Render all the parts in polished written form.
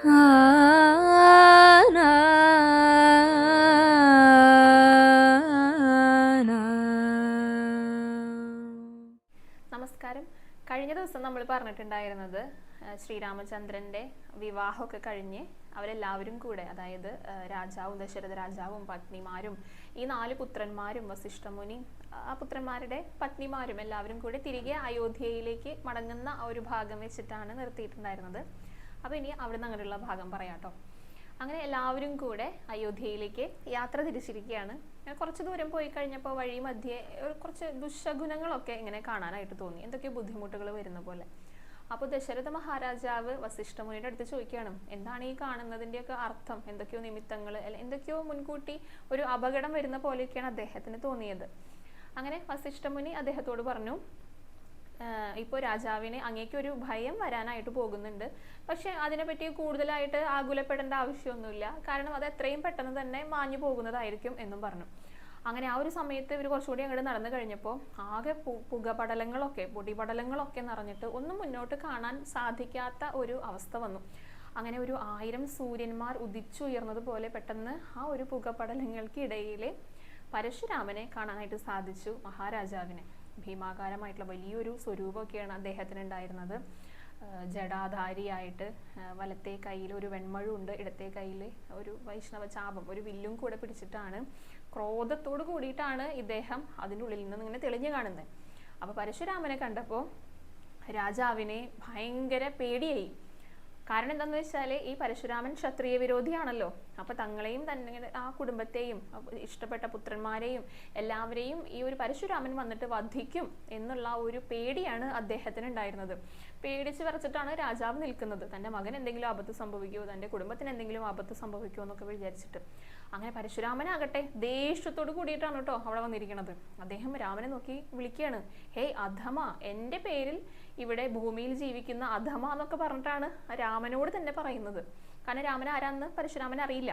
നമസ്കാരം. കഴിഞ്ഞ ദിവസം നമ്മൾ പറഞ്ഞിട്ടുണ്ടായിരുന്നത് ശ്രീരാമചന്ദ്രൻ്റെ വിവാഹമൊക്കെ കഴിഞ്ഞ് അവരെല്ലാവരും കൂടെ, അതായത് രാജാവും ദശരഥ രാജാവും പത്നിമാരും ഈ 4 പുത്രന്മാരും വസിഷ്ഠമുനി ആ പുത്രന്മാരുടെ പത്നിമാരും എല്ലാവരും കൂടെ തിരികെ അയോധ്യയിലേക്ക് മടങ്ങുന്ന ആ ഒരു ഭാഗം വെച്ചിട്ടാണ് നിർത്തിയിട്ടുണ്ടായിരുന്നത്. അപ്പോൾ ഇനി അവിടെ നിന്ന് അങ്ങനെയുള്ള ഭാഗം പറയാട്ടോ. അങ്ങനെ എല്ലാവരും കൂടെ അയോധ്യയിലേക്ക് യാത്ര തിരിച്ചിരിക്കുകയാണ്. കുറച്ച് ദൂരം പോയി കഴിഞ്ഞപ്പോൾ വഴി മധ്യേ കുറച്ച് ദുശഗുണങ്ങളൊക്കെ ഇങ്ങനെ കാണാനായിട്ട് തോന്നി, എന്തൊക്കെയോ ബുദ്ധിമുട്ടുകൾ വരുന്ന പോലെ. അപ്പോൾ ദശരഥ മഹാരാജാവ് വസിഷ്ഠമുനിയുടെ അടുത്ത് ചോദിക്കുകയാണ്, എന്താണ് ഈ കാണുന്നതിൻ്റെയൊക്കെ അർത്ഥം? എന്തൊക്കെയോ നിമിത്തങ്ങൾ, എന്തൊക്കെയോ മുൻകൂട്ടി ഒരു അപകടം വരുന്ന പോലെയൊക്കെയാണ് അദ്ദേഹത്തിന് തോന്നിയത്. അങ്ങനെ വസിഷ്ഠമുനി അദ്ദേഹത്തോട് പറഞ്ഞു, ഇപ്പോൾ രാജാവിന് അങ്ങേക്കൊരു ഭയം വരാനായിട്ട് പോകുന്നുണ്ട്, പക്ഷെ അതിനെപ്പറ്റി കൂടുതലായിട്ട് ആകുലപ്പെടേണ്ട ആവശ്യമൊന്നുമില്ല, കാരണം അത് എത്രയും പെട്ടെന്ന് തന്നെ മാഞ്ഞു പോകുന്നതായിരിക്കും എന്നും പറഞ്ഞു. അങ്ങനെ ആ ഒരു സമയത്ത് ഇവർ കുറച്ചുകൂടി അങ്ങോട്ട് നടന്നു കഴിഞ്ഞപ്പോൾ ആകെ പുകപടലങ്ങളൊക്കെ പൊടിപടലങ്ങളൊക്കെ നിറഞ്ഞിട്ട് ഒന്നും മുന്നോട്ട് കാണാൻ സാധിക്കാത്ത ഒരു അവസ്ഥ വന്നു. അങ്ങനെ ഒരു 1000 സൂര്യന്മാർ ഉദിച്ചുയർന്നതുപോലെ പെട്ടെന്ന് ആ ഒരു പുകപടലങ്ങൾക്കിടയിൽ പരശുരാമനെ കാണാനായിട്ട് സാധിച്ചു മഹാരാജാവിനെ. ഭീമാകാരമായിട്ടുള്ള വലിയൊരു സ്വരൂപമൊക്കെയാണ് അദ്ദേഹത്തിന് ഉണ്ടായിരുന്നത്. ജടാധാരിയായിട്ട് വലത്തെ കയ്യിൽ ഒരു വെൺമഴുണ്ട്, ഇടത്തെ കയ്യിൽ ഒരു വൈഷ്ണവ ചാപം, ഒരു വില്ലും കൂടെ പിടിച്ചിട്ടാണ്, ക്രോധത്തോട് കൂടിയിട്ടാണ് ഇദ്ദേഹം അതിൻ്റെ ഉള്ളിൽ നിന്ന് ഇങ്ങനെ തെളിഞ്ഞു കാണുന്നത്. അപ്പോൾ പരശുരാമനെ കണ്ടപ്പോൾ രാജാവിനെ ഭയങ്കര പേടിയായി. കാരണം എന്താണെന്ന് വെച്ചാൽ ഈ പരശുരാമൻ ക്ഷത്രിയ വിരോധിയാണല്ലോ. അപ്പോൾ തങ്ങളെയും തന്നെ ആ കുടുംബത്തെയും ഇഷ്ടപ്പെട്ട പുത്രന്മാരെയും എല്ലാവരെയും ഈ ഒരു പരശുരാമൻ വന്നിട്ട് വധിക്കും എന്നുള്ള ഒരു പേടിയാണ് അദ്ദേഹത്തിന് ഉണ്ടായിരുന്നത്. പേടിച്ച് വിറച്ചിട്ടാണ് രാജാവ് നിൽക്കുന്നത്. തൻ്റെ മകൻ എന്തെങ്കിലും ആപത്ത് സംഭവിക്കുമോ, തൻ്റെ കുടുംബത്തിന് എന്തെങ്കിലും ആപത്ത് സംഭവിക്കുമോ എന്നൊക്കെ വിചാരിച്ചിട്ട്. അങ്ങനെ പരശുരാമനാകട്ടെ ദേഷ്യത്തോട് കൂടിയിട്ടാണ് കേട്ടോ അവിടെ വന്നിരിക്കുന്നത്. അദ്ദേഹം രാമനെ നോക്കി വിളിക്കുകയാണ്, ഹേയ് അധമ, എൻ്റെ പേരിൽ ഇവിടെ ഭൂമിയിൽ ജീവിക്കുന്ന അധമ എന്നൊക്കെ പറഞ്ഞിട്ടാണ് രാമനോട് തന്നെ പറയുന്നത്. കാരണം രാമൻ ആരാന്ന് പരശുരാമൻ അറിയില്ല.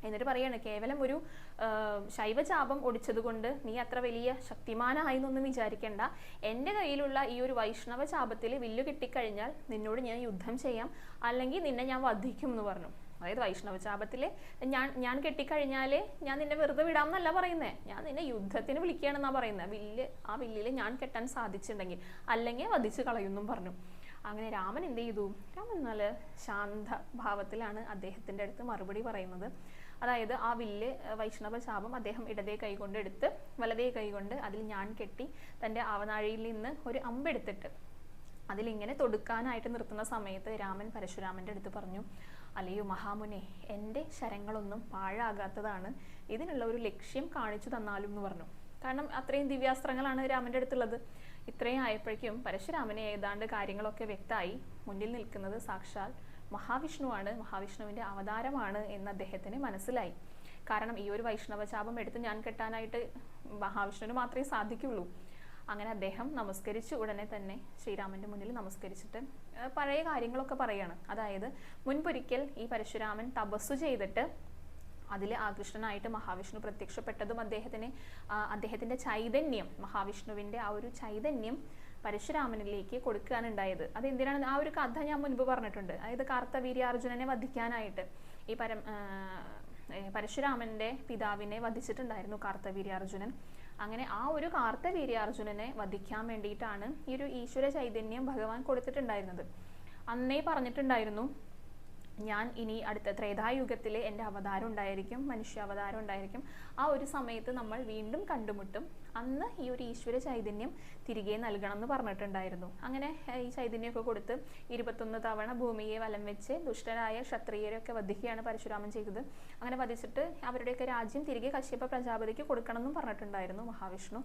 എന്നിട്ട് പറയാണ്, കേവലം ഒരു ശൈവചാപം ഒടിച്ചത് കൊണ്ട് നീ അത്ര വലിയ ശക്തിമാനായി എന്നൊന്നും വിചാരിക്കേണ്ട. എൻ്റെ കയ്യിലുള്ള ഈ ഒരു വൈഷ്ണവ ചാപത്തിൽ വില്ലു കിട്ടിക്കഴിഞ്ഞാൽ നിന്നോട് ഞാൻ യുദ്ധം ചെയ്യാം, അല്ലെങ്കിൽ നിന്നെ ഞാൻ വധിക്കും എന്ന് പറഞ്ഞു. അതായത് വൈഷ്ണവ ചാപത്തിൽ ഞാൻ കെട്ടിക്കഴിഞ്ഞാൽ ഞാൻ നിന്നെ വെറുതെ വിടാമെന്നല്ല പറയുന്നത്, ഞാൻ നിന്നെ യുദ്ധത്തിന് വിളിക്കുകയാണെന്നാണ് പറയുന്നത്. ആ വില്ലിൽ ഞാൻ കെട്ടാൻ സാധിച്ചിട്ടുണ്ടെങ്കിൽ, അല്ലെങ്കിൽ വധിച്ച് കളയുമെന്നും പറഞ്ഞു. അങ്ങനെ രാമൻ എന്ത് ചെയ്തു? രാമൻ നല്ല ശാന്ത ഭാവത്തിലാണ് അദ്ദേഹത്തിൻ്റെ അടുത്ത് മറുപടി പറയുന്നത്. അതായത് ആ വില്ല് വൈഷ്ണവ ശാപം അദ്ദേഹം ഇടതേ കൈകൊണ്ട് എടുത്ത് വലതേ കൈകൊണ്ട് അതിൽ ഞാൻ കെട്ടി തൻ്റെ ആവനാഴിയിൽ നിന്ന് ഒരു അമ്പെടുത്തിട്ട് അതിലിങ്ങനെ തൊടുക്കാനായിട്ട് നിർത്തുന്ന സമയത്ത് രാമൻ പരശുരാമൻ്റെ അടുത്ത് പറഞ്ഞു, അല്ലയോ മഹാമുനെ, എൻ്റെ ശരങ്ങളൊന്നും പാഴാകാത്തതാണ്, ഇതിനുള്ള ഒരു ലക്ഷ്യം കാണിച്ചു തന്നാലും എന്ന് പറഞ്ഞു. കാരണം അത്രയും ദിവ്യാസ്ത്രങ്ങളാണ് രാമൻ്റെ അടുത്തുള്ളത്. ഇത്രയും ആയപ്പോഴേക്കും പരശുരാമനെ ഏതാണ്ട് കാര്യങ്ങളൊക്കെ വ്യക്തമായി. മുന്നിൽ നിൽക്കുന്നത് സാക്ഷാൽ മഹാവിഷ്ണുവാണ്, മഹാവിഷ്ണുവിൻ്റെ അവതാരമാണ് എന്ന് അദ്ദേഹത്തിന് മനസ്സിലായി. കാരണം ഈ ഒരു വൈഷ്ണവ ചാപം എടുത്ത് ഞാൻ കെട്ടാനായിട്ട് മഹാവിഷ്ണുവിന് മാത്രമേ സാധിക്കുള്ളൂ. അങ്ങനെ അദ്ദേഹം നമസ്കരിച്ച് ഉടനെ തന്നെ ശ്രീരാമൻ്റെ മുന്നിൽ നമസ്കരിച്ചിട്ട് പഴയ കാര്യങ്ങളൊക്കെ പറയാണ്. അതായത് മുൻപൊരിക്കൽ ഈ പരശുരാമൻ തപസ്സു ചെയ്തിട്ട് അതിൽ ആകൃഷ്ടനായിട്ട് മഹാവിഷ്ണു പ്രത്യക്ഷപ്പെട്ടതും അദ്ദേഹത്തിൻ്റെ ചൈതന്യം, മഹാവിഷ്ണുവിൻ്റെ ആ ഒരു ചൈതന്യം പരശുരാമനിലേക്ക് കൊടുക്കുകയാണ് ഉണ്ടായത്. അതെന്തിനാണ്? ആ ഒരു കഥ ഞാൻ മുൻപ് പറഞ്ഞിട്ടുണ്ട്. അതായത് കാർത്തവീര്യാർജുനനെ വധിക്കാനായിട്ട് ഈ പരശുരാമൻ്റെ പിതാവിനെ വധിച്ചിട്ടുണ്ടായിരുന്നു കാർത്തവീര്യാർജുനൻ. അങ്ങനെ ആ ഒരു കാർത്തവീര്യാർജുനനെ വധിക്കാൻ വേണ്ടിയിട്ടാണ് ഈ ഒരു ഈശ്വര ചൈതന്യം ഭഗവാൻ കൊടുത്തിട്ടുണ്ടായിരുന്നത്. അന്നേ പറഞ്ഞിട്ടുണ്ടായിരുന്നു, ഞാൻ ഇനി അടുത്ത ത്രേതായുഗത്തിൽ എൻ്റെ അവതാരം ഉണ്ടായിരിക്കും, മനുഷ്യാവതാരം ഉണ്ടായിരിക്കും. ആ ഒരു സമയത്ത് നമ്മൾ വീണ്ടും കണ്ടുമുട്ടും. അന്ന് ഈ ഒരു ഈശ്വര ചൈതന്യം തിരികെ നൽകണം എന്ന് പറഞ്ഞിട്ടുണ്ടായിരുന്നു. അങ്ങനെ ഈ ചൈതന്യമൊക്കെ കൊടുത്ത് 21 തവണ ഭൂമിയെ വലം വെച്ച് ദുഷ്ടരായ ക്ഷത്രിയരെയൊക്കെ വധിക്കുകയാണ് പരശുരാമൻ ചെയ്തത്. അങ്ങനെ വധിച്ചിട്ട് അവരുടെയൊക്കെ രാജ്യം തിരികെ കശ്യപ പ്രജാപതിക്ക് കൊടുക്കണം എന്നും പറഞ്ഞിട്ടുണ്ടായിരുന്നു മഹാവിഷ്ണു.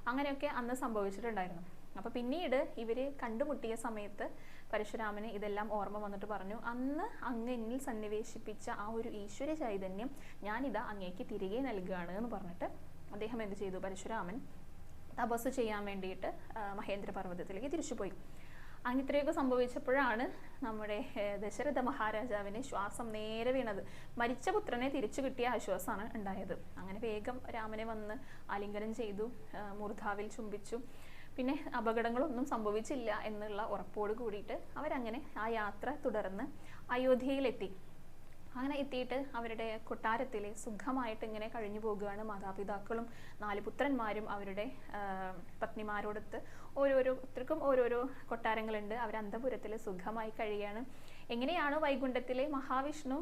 അങ്ങനെയൊക്കെ അന്ന് സംഭവിച്ചിട്ടുണ്ടായിരുന്നു. അപ്പോൾ പിന്നീട് ഇവർ കണ്ടുമുട്ടിയ സമയത്ത് പരശുരാമന് ഇതെല്ലാം ഓർമ്മ വന്നിട്ട് പറഞ്ഞു, അന്ന് അങ്ങ് എന്നിൽ സന്നിവേശിപ്പിച്ച ആ ഒരു ഈശ്വര ചൈതന്യം ഞാനിതാ അങ്ങേക്ക് തിരികെ നൽകുകയാണ് എന്ന് പറഞ്ഞിട്ട് അദ്ദേഹം എന്ത് ചെയ്തു? പരശുരാമൻ തപസ് ചെയ്യാൻ വേണ്ടിയിട്ട് മഹേന്ദ്ര പർവ്വതത്തിലേക്ക് തിരിച്ചുപോയി. അങ്ങനെ ഇത്രയൊക്കെ സംഭവിച്ചപ്പോഴാണ് നമ്മുടെ ദശരഥ മഹാരാജാവിന് ശ്വാസം നേരെ വീണത്. മരിച്ച പുത്രനെ തിരിച്ചു കിട്ടിയ ആശ്വാസമാണ് ഉണ്ടായത്. അങ്ങനെ വേഗം രാമനെ വന്ന് ആലിംഗനം ചെയ്തു, മൂർധാവിൽ ചുംബിച്ചു. പിന്നെ അപകടങ്ങളൊന്നും സംഭവിച്ചില്ല എന്നുള്ള ഉറപ്പോട് കൂടിയിട്ട് അവരങ്ങനെ ആ യാത്ര തുടർന്ന് അയോധ്യയിലെത്തി. അങ്ങനെ എത്തിയിട്ട് അവരുടെ കൊട്ടാരത്തിൽ സുഖമായിട്ട് ഇങ്ങനെ കഴിഞ്ഞു പോകുകയാണ്. മാതാപിതാക്കളും 4 പുത്രന്മാരും അവരുടെ പത്നിമാരോടൊത്ത് ഓരോരുത്തർക്കും ഓരോരോ കൊട്ടാരങ്ങളുണ്ട്. അവർ അന്തപുരത്തിൽ സുഖമായി കഴിയുകയാണ്. എങ്ങനെയാണ് വൈകുണ്ഠത്തിലെ മഹാവിഷ്ണു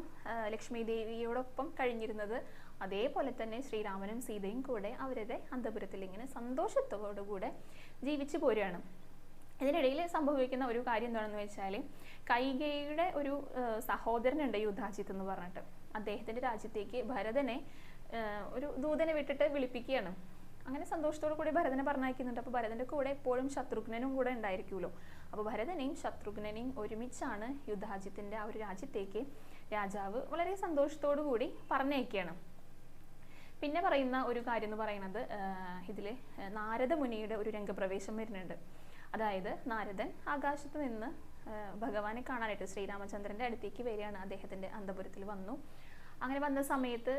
ലക്ഷ്മി ദേവിയോടൊപ്പം കഴിഞ്ഞിരുന്നത്, അതേപോലെ തന്നെ ശ്രീരാമനും സീതയും കൂടെ അവരുടെ അന്തപുരത്തിൽ ഇങ്ങനെ സന്തോഷത്തോടു കൂടെ ജീവിച്ചു പോരുകയാണ്. ഇതിനിടയിൽ സംഭവിക്കുന്ന ഒരു കാര്യം എന്താണെന്ന് വെച്ചാൽ, കൈകേയിയുടെ ഒരു സഹോദരനുണ്ട് യുദ്ധാജിത്ത് എന്ന് പറഞ്ഞിട്ട്. അദ്ദേഹത്തിന്റെ രാജ്യത്തേക്ക് ഭരതനെ ഒരു ദൂതനെ വിട്ടിട്ട് വിളിപ്പിക്കുകയാണ്. അങ്ങനെ സന്തോഷത്തോടു കൂടി ഭരതനെ പറഞ്ഞയക്കുന്നുണ്ട്. അപ്പോൾ ഭരതന്റെ കൂടെ എപ്പോഴും ശത്രുഘ്നനും കൂടെ ഉണ്ടായിരിക്കുമല്ലോ. അപ്പോൾ ഭരതനെയും ശത്രുഘ്നെയും ഒരുമിച്ചാണ് യുദ്ധാജിത്തിന്റെ ആ ഒരു രാജ്യത്തേക്ക് രാജാവ് വളരെ സന്തോഷത്തോടു കൂടി പറഞ്ഞയക്കുകയാണ്. പിന്നെ പറയുന്ന ഒരു കാര്യം എന്ന് പറയുന്നത്, ഇതില് നാരദ മുനിയുടെ ഒരു രംഗപ്രവേശം വരുന്നുണ്ട്. അതായത് നാരദൻ ആകാശത്ത് നിന്ന് ഭഗവാനെ കാണാനായിട്ട് ശ്രീരാമചന്ദ്രന്റെ അടുത്തേക്ക് വരികയാണ്. അദ്ദേഹത്തിന്റെ അന്തപുരത്തിൽ വന്നു. അങ്ങനെ വന്ന സമയത്ത്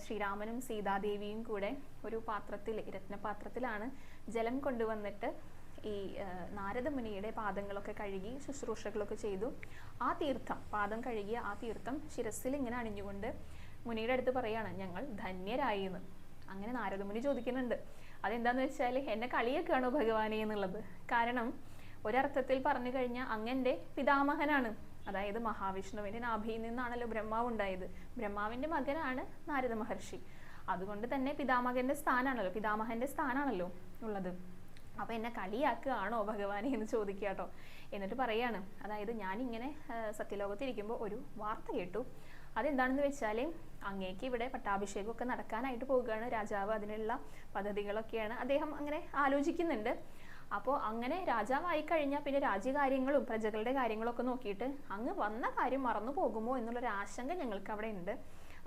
ശ്രീരാമനും സീതാദേവിയും കൂടെ ഒരു പാത്രത്തിൽ, രത്നപാത്രത്തിലാണ് ജലം കൊണ്ടുവന്നിട്ട് ഈ നാരദ മുനിയുടെ പാദങ്ങളൊക്കെ കഴുകി ശുശ്രൂഷകളൊക്കെ ചെയ്തു. ആ തീർത്ഥം, പാദം കഴുകിയ ആ തീർത്ഥം ശിരസിൽ ഇങ്ങനെ അണിഞ്ഞുകൊണ്ട് മുനിയുടെ അടുത്ത് പറയാണ്, ഞങ്ങൾ ധന്യരായി എന്ന്. അങ്ങനെ നാരദമുനി ചോദിക്കുന്നുണ്ട്, അതെന്താന്ന് വെച്ചാൽ എന്നെ കളിയൊക്കെയാണോ ഭഗവാനെ എന്നുള്ളത്. കാരണം ഒരർത്ഥത്തിൽ പറഞ്ഞു കഴിഞ്ഞാൽ അങ്ങന്റെ പിതാമഹനാണ്. അതായത് മഹാവിഷ്ണുവിന്റെ നാഭിയിൽ നിന്നാണല്ലോ ബ്രഹ്മാവ് ഉണ്ടായത്. ബ്രഹ്മാവിന്റെ മകനാണ് നാരദ മഹർഷി. അതുകൊണ്ട് തന്നെ പിതാമഹന്റെ സ്ഥാനാണല്ലോ ഉള്ളത്. അപ്പൊ എന്നെ കളിയാക്കുകയാണോ ഭഗവാനെ എന്ന് ചോദിക്കുക കേട്ടോ. എന്നിട്ട് പറയാണ്, അതായത് ഞാനിങ്ങനെ സത്യലോകത്തിരിക്കുമ്പോൾ ഒരു വാർത്ത കേട്ടു. അതെന്താണെന്ന് വെച്ചാൽ, അങ്ങേക്ക് ഇവിടെ പട്ടാഭിഷേകമൊക്കെ നടക്കാനായിട്ട് പോവുകയാണ് രാജാവ്. അതിനുള്ള പദ്ധതികളൊക്കെയാണ് അദ്ദേഹം അങ്ങനെ ആലോചിക്കുന്നുണ്ട്. അപ്പോൾ അങ്ങനെ രാജാവായി കഴിഞ്ഞാൽ പിന്നെ രാജ്യകാര്യങ്ങളും പ്രജകളുടെ കാര്യങ്ങളൊക്കെ നോക്കിയിട്ട് അങ്ങ് വന്ന കാര്യം മറന്നു പോകുമോ എന്നുള്ളൊരു ആശങ്ക ഞങ്ങൾക്ക് അവിടെ ഉണ്ട്.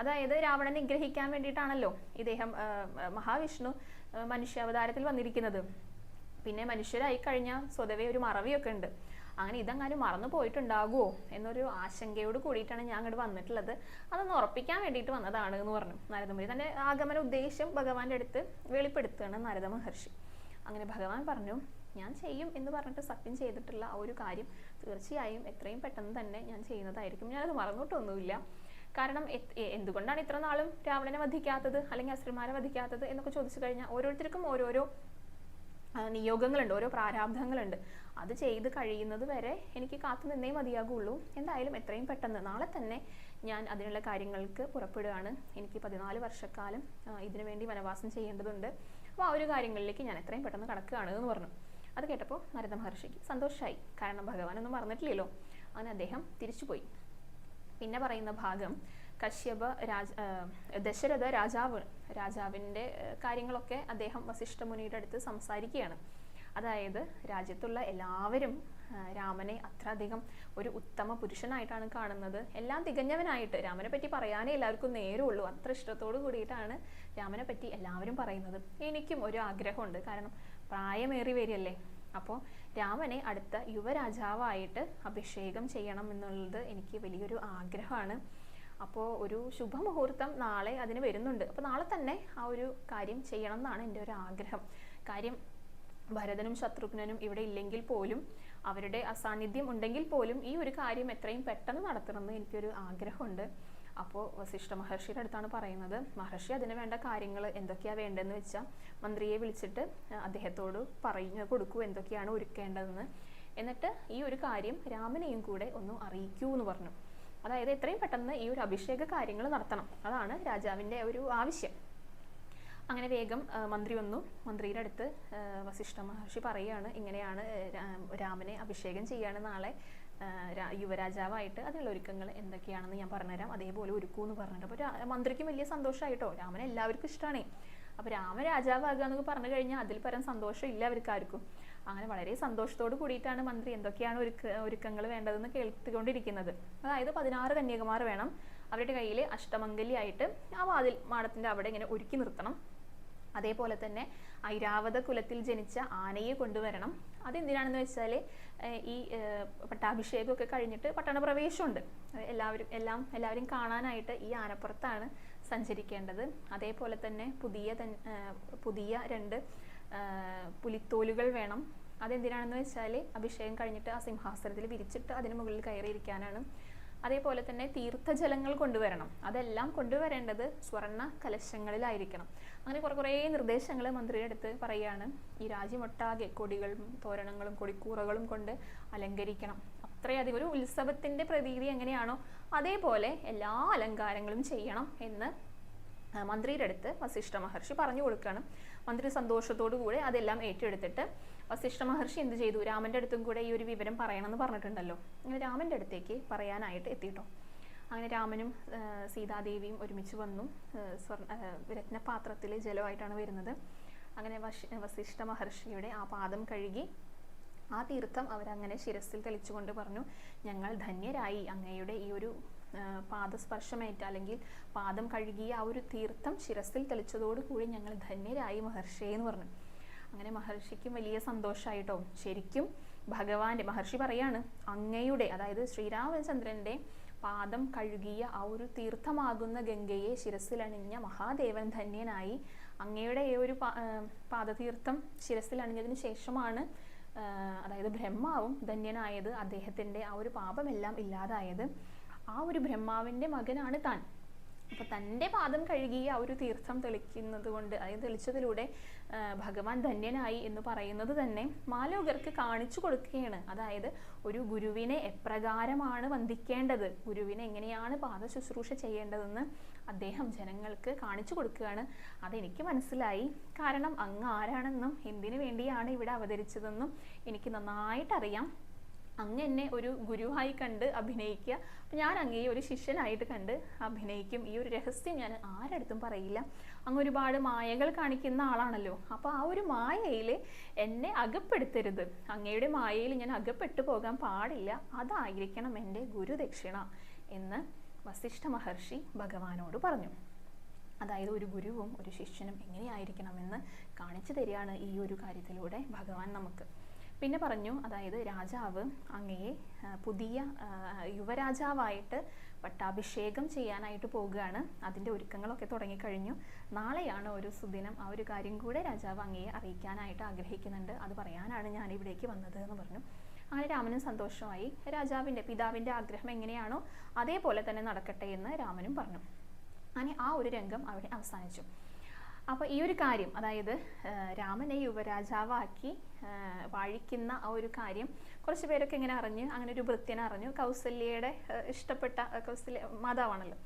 അതായത് രാവണനെ നിഗ്രഹിക്കാൻ വേണ്ടിയിട്ടാണല്ലോ ഇദ്ദേഹം മഹാവിഷ്ണു മനുഷ്യാവതാരത്തിൽ വന്നിരിക്കുന്നത്. പിന്നെ മനുഷ്യരായി കഴിഞ്ഞാൽ സ്വതവേ ഒരു മറവിയൊക്കെ ഉണ്ട്. അങ്ങനെ ഇതെങ്ങാനും മറന്നു പോയിട്ടുണ്ടാകുമോ എന്നൊരു ആശങ്കയോട് കൂടിയിട്ടാണ് ഞാൻ അങ്ങോട്ട് വന്നിട്ടുള്ളത്. അതൊന്ന് ഉറപ്പിക്കാൻ വേണ്ടിയിട്ട് വന്നതാണ് എന്ന് പറഞ്ഞു നാരദമുനി. തന്റെ ആഗമന ഉദ്ദേശം ഭഗവാന്റെ അടുത്ത് വെളിപ്പെടുത്തുകയാണ് നാരദ മഹർഷി. അങ്ങനെ ഭഗവാൻ പറഞ്ഞു, ഞാൻ ചെയ്യും എന്ന് പറഞ്ഞിട്ട് സത്യം ചെയ്തിട്ടുള്ള ആ ഒരു കാര്യം തീർച്ചയായും എത്രയും പെട്ടെന്ന് തന്നെ ഞാൻ ചെയ്യുന്നതായിരിക്കും. ഞാനത് മറന്നിട്ടൊന്നുമില്ല. കാരണം എന്തുകൊണ്ടാണ് ഇത്ര നാളും രാവണനെ വധിക്കാത്തത് അല്ലെങ്കിൽ അസുരന്മാരെ വധിക്കാത്തത് എന്നൊക്കെ ചോദിച്ചു കഴിഞ്ഞാൽ ഓരോരുത്തർക്കും ഓരോരോ നിയോഗങ്ങളുണ്ട്, ഓരോ പ്രാരാബ്ധങ്ങളുണ്ട്. അത് ചെയ്ത് കഴിയുന്നത് വരെ എനിക്ക് കാത്തു നിന്നേ മതിയാകുള്ളൂ. എന്തായാലും എത്രയും പെട്ടെന്ന് നാളെ തന്നെ ഞാൻ അതിനുള്ള കാര്യങ്ങൾക്ക് പുറപ്പെടുകയാണ്. എനിക്ക് 14 വർഷക്കാലം ഇതിനു വേണ്ടി വനവാസം ചെയ്യേണ്ടതുണ്ട്. അപ്പോൾ ആ ഒരു കാര്യങ്ങളിലേക്ക് ഞാൻ എത്രയും പെട്ടെന്ന് കടക്കുകയാണ് എന്ന് പറഞ്ഞു. അത് കേട്ടപ്പോൾ നാരദ മഹർഷിക്ക് സന്തോഷമായി. കാരണം ഭഗവാനൊന്നും മറന്നിട്ടില്ലല്ലോ. അങ്ങനെ അദ്ദേഹം തിരിച്ചുപോയി. പിന്നെ പറയുന്ന ഭാഗം ദശരഥ രാജാവിൻ്റെ കാര്യങ്ങളൊക്കെ അദ്ദേഹം വസിഷ്ഠ മുനിയുടെ അടുത്ത് സംസാരിക്കുകയാണ്. അതായത് രാജ്യത്തുള്ള എല്ലാവരും രാമനെ അത്രയധികം ഒരു ഉത്തമ പുരുഷനായിട്ടാണ് കാണുന്നത്. എല്ലാം തികഞ്ഞവനായിട്ട്. രാമനെ പറ്റി പറയാനേ എല്ലാവർക്കും നേരമുള്ളൂ. അത്ര ഇഷ്ടത്തോടു കൂടിയിട്ടാണ് രാമനെ പറ്റി എല്ലാവരും പറയുന്നത്. എനിക്കും ഒരു ആഗ്രഹമുണ്ട്. കാരണം പ്രായമേറി വരികയല്ലേ. അപ്പോൾ രാമനെ അടുത്ത യുവരാജാവായിട്ട് അഭിഷേകം ചെയ്യണം എന്നുള്ളത് എനിക്ക് വലിയൊരു ആഗ്രഹമാണ്. അപ്പോൾ ഒരു ശുഭമുഹൂർത്തം നാളെ അതിന് വരുന്നുണ്ട്. അപ്പോൾ നാളെ തന്നെ ആ ഒരു കാര്യം ചെയ്യണം എന്നാണ് എൻ്റെ ഒരു ആഗ്രഹം. കാര്യം ഭരതനും ശത്രുഘ്നനും ഇവിടെ ഇല്ലെങ്കിൽ പോലും, അവരുടെ അസാന്നിധ്യം ഉണ്ടെങ്കിൽ പോലും ഈ ഒരു കാര്യം എത്രയും പെട്ടെന്ന് നടത്തണമെന്ന് എനിക്കൊരു ആഗ്രഹമുണ്ട്. അപ്പോൾ വസിഷ്ഠ മഹർഷിയുടെ അടുത്താണ് പറയുന്നത്. മഹർഷി അതിന് വേണ്ട കാര്യങ്ങൾ എന്തൊക്കെയാണ് വേണ്ടതെന്ന് വെച്ചാൽ മന്ത്രിയെ വിളിച്ചിട്ട് അദ്ദേഹത്തോട് പറഞ്ഞു കൊടുക്കൂ എന്തൊക്കെയാണ് ഒരുക്കേണ്ടതെന്ന്. എന്നിട്ട് ഈ ഒരു കാര്യം രാമനെയും കൂടെ ഒന്ന് അറിയിക്കൂ എന്ന് പറഞ്ഞു. അതായത് എത്രയും പെട്ടെന്ന് ഈ ഒരു അഭിഷേക കാര്യങ്ങൾ നടത്തണം. അതാണ് രാജാവിൻ്റെ ഒരു ആവശ്യം. അങ്ങനെ വേഗം മന്ത്രി വന്നു. മന്ത്രിയുടെ അടുത്ത് വസിഷ്ഠ മഹർഷി പറയുകയാണ്, ഇങ്ങനെയാണ് രാമനെ അഭിഷേകം ചെയ്യാണ് നാളെ യുവരാജാവായിട്ട്. അതിനുള്ള ഒരുക്കങ്ങൾ എന്തൊക്കെയാണെന്ന് ഞാൻ പറഞ്ഞുതരാം, അതേപോലെ ഒരുക്കൂ എന്ന് പറഞ്ഞിട്ട്. അപ്പോൾ മന്ത്രിക്കും വലിയ സന്തോഷമായിട്ടോ. രാമനെ എല്ലാവർക്കും ഇഷ്ടമാണ്. അപ്പോൾ രാമ രാജാവാകുക എന്നൊക്കെ പറഞ്ഞു കഴിഞ്ഞാൽ അതിൽ പരം സന്തോഷം ഇല്ല അവർക്കാർക്കും. അങ്ങനെ വളരെ സന്തോഷത്തോട് കൂടിയിട്ടാണ് മന്ത്രി എന്തൊക്കെയാണ് ഒരുക്കങ്ങൾ വേണ്ടതെന്ന് കേട്ടുകൊണ്ടിരിക്കുന്നത്. അതായത് 16 കന്യകമാർ വേണം. അവരുടെ കയ്യിൽ അഷ്ടമംഗലിയായിട്ട് ആ വാതിൽ മാടത്തിൻ്റെ അവിടെ ഇങ്ങനെ ഒരുക്കി നിർത്തണം. അതേപോലെ തന്നെ ഐരാവത കുലത്തിൽ ജനിച്ച ആനയെ കൊണ്ടുവരണം. അതെന്തിനാണെന്ന് വെച്ചാൽ ഈ പട്ടാഭിഷേകമൊക്കെ കഴിഞ്ഞിട്ട് പട്ടണപ്രവേശമുണ്ട്. എല്ലാവരും കാണാനായിട്ട് ഈ ആനപ്പുറത്താണ് സഞ്ചരിക്കേണ്ടത്. അതേപോലെ തന്നെ പുതിയ 2 പുലിത്തോലുകൾ വേണം. അതെന്തിനാണെന്ന് വെച്ചാൽ അഭിഷേകം കഴിഞ്ഞിട്ട് ആ സിംഹാസനത്തിൽ വിരിച്ചിട്ട് അതിന് മുകളിൽ കയറിയിരിക്കാനാണ്. അതേപോലെ തന്നെ തീർത്ഥജലങ്ങൾ കൊണ്ടുവരണം. അതെല്ലാം കൊണ്ടുവരേണ്ടത് സ്വർണ്ണ കലശങ്ങളിലായിരിക്കണം. അങ്ങനെ കുറേ നിർദ്ദേശങ്ങൾ മന്ത്രിയുടെ അടുത്ത് പറയുകയാണ്. ഈ രാജ്യമൊട്ടാകെ കൊടികളും തോരണങ്ങളും കൊടിക്കൂറകളും കൊണ്ട് അലങ്കരിക്കണം. അത്രയധികം ഒരു ഉത്സവത്തിൻ്റെ പ്രതീതി എങ്ങനെയാണോ അതേപോലെ എല്ലാ അലങ്കാരങ്ങളും ചെയ്യണം എന്ന് മന്ത്രിയുടെ അടുത്ത് വസിഷ്ഠ മഹർഷി പറഞ്ഞു കൊടുക്കുകയാണ്. മന്ത്രി സന്തോഷത്തോടു കൂടെ അതെല്ലാം ഏറ്റെടുത്തിട്ട് വസിഷ്ഠ മഹർഷി എന്ത് ചെയ്തു, രാമൻ്റെ അടുത്തും കൂടെ ഈ ഒരു വിവരം പറയണമെന്ന് പറഞ്ഞിട്ടുണ്ടല്ലോ, അങ്ങനെ രാമൻ്റെ അടുത്തേക്ക് പറയാനായിട്ട് എത്തിയിട്ടോ. അങ്ങനെ രാമനും സീതാദേവിയും ഒരുമിച്ച് വന്നു. രത്നപാത്രത്തിൽ ജലമായിട്ടാണ് വരുന്നത്. അങ്ങനെ വസിഷ്ഠ മഹർഷിയുടെ ആ പാദം കഴുകി ആ തീർത്ഥം അവരങ്ങനെ ശിരസിൽ തെളിച്ചുകൊണ്ട് പറഞ്ഞു, ഞങ്ങൾ ധന്യരായി അങ്ങയുടെ ഈ ഒരു പാദസ്പർശമേറ്റ അല്ലെങ്കിൽ പാദം കഴുകിയ ആ ഒരു തീർത്ഥം ശിരസിൽ തെളിച്ചതോടുകൂടി ഞങ്ങൾ ധന്യരായി മഹർഷിയെ എന്ന് പറഞ്ഞു. അങ്ങനെ മഹർഷിക്കും വലിയ സന്തോഷമായിട്ടോ. ശരിക്കും ഭഗവാന്റെ മഹർഷി പറയാണ്, അങ്ങയുടെ അതായത് ശ്രീരാമചന്ദ്രന്റെ പാദം കഴുകിയ ആ ഒരു തീർത്ഥമാകുന്ന ഗംഗയെ ശിരസിലണിഞ്ഞ മഹാദേവൻ ധന്യനായി. അങ്ങയുടെ ഈ ഒരു പാദതീർത്ഥം ശിരസിലണിഞ്ഞതിന് ശേഷമാണ് അതായത് ബ്രഹ്മാവും ധന്യനായത്. അദ്ദേഹത്തിൻ്റെ ആ ഒരു പാപമെല്ലാം ഇല്ലാതായത്. ആ ഒരു ബ്രഹ്മാവിൻ്റെ മകനാണ് താൻ. അപ്പോൾ തൻ്റെ പാദം കഴുകിയ ആ ഒരു തീർത്ഥം തെളിക്കുന്നത് കൊണ്ട്, അതായത് തെളിച്ചതിലൂടെ ഭഗവാൻ ധന്യനായി എന്ന് പറയുന്നത് തന്നെ മാലോകർക്ക് കാണിച്ചു കൊടുക്കുകയാണ്. അതായത് ഒരു ഗുരുവിനെ എപ്രകാരമാണ് വന്ദിക്കേണ്ടത്, ഗുരുവിനെ എങ്ങനെയാണ് പാദ ശുശ്രൂഷ ചെയ്യേണ്ടതെന്ന് അദ്ദേഹം ജനങ്ങൾക്ക് കാണിച്ചു കൊടുക്കുകയാണ്. അതെനിക്ക് മനസ്സിലായി. കാരണം അങ്ങ് ആരാണെന്നും എന്തിനു വേണ്ടിയാണ് ഇവിടെ അവതരിച്ചതെന്നും എനിക്ക് നന്നായിട്ടറിയാം. അങ്ങ് എന്നെ ഒരു ഗുരുവായി കണ്ട് അഭിനയിക്കുക, അപ്പം ഞാൻ അങ്ങയെ ഒരു ശിഷ്യനായിട്ട് കണ്ട് അഭിനയിക്കും. ഈ ഒരു രഹസ്യം ഞാൻ ആരടുത്തും പറയില്ല. അങ്ങ് ഒരുപാട് മായകൾ കാണിക്കുന്ന ആളാണല്ലോ, അപ്പോൾ ആ ഒരു മായയിൽ എന്നെ അകപ്പെടുത്തരുത്. അങ്ങയുടെ മായയിൽ ഞാൻ അകപ്പെട്ടു പോകാൻ പാടില്ല. അതായിരിക്കണം എൻ്റെ ഗുരുദക്ഷിണ എന്ന് വസിഷ്ഠ മഹർഷി ഭഗവാനോട് പറഞ്ഞു. അതായത് ഒരു ഗുരുവും ഒരു ശിഷ്യനും എങ്ങനെയായിരിക്കണമെന്ന് കാണിച്ചു തരികയാണ് ഈ ഒരു കാര്യത്തിലൂടെ ഭഗവാൻ നമുക്ക്. പിന്നെ പറഞ്ഞു, അതായത് രാജാവ് അങ്ങയെ പുതിയ യുവരാജാവായിട്ട് പട്ടാഭിഷേകം ചെയ്യാനായിട്ട് പോകുകയാണ്. അതിൻ്റെ ഒരുക്കങ്ങളൊക്കെ തുടങ്ങിക്കഴിഞ്ഞു. നാളെയാണ് ഒരു സുദിനം. ആ ഒരു കാര്യം കൂടെ രാജാവ് അങ്ങയെ അറിയിക്കാനായിട്ട് ആഗ്രഹിക്കുന്നുണ്ട്. അത് പറയാനാണ് ഞാൻ ഇവിടേക്ക് വന്നത് എന്ന് പറഞ്ഞു. അങ്ങനെ രാമനും സന്തോഷമായി. രാജാവിൻ്റെ പിതാവിൻ്റെ ആഗ്രഹം എങ്ങനെയാണോ അതേപോലെ തന്നെ നടക്കട്ടെ എന്ന് രാമനും പറഞ്ഞു. അങ്ങനെ ആ ഒരു രംഗം അവിടെ അവസാനിച്ചു. അപ്പോൾ ഈ ഒരു കാര്യം, അതായത് രാമനെ യുവരാജാവാക്കി വാഴിക്കുന്ന ആ ഒരു കാര്യം കുറച്ച് പേരൊക്കെ ഇങ്ങനെ അറിഞ്ഞ്, അങ്ങനെ ഒരു ഭൃത്യനെ അറിഞ്ഞു. കൗസല്യയുടെ ഇഷ്ടപ്പെട്ട കൗസല്യ മാതാവാണല്ലോ,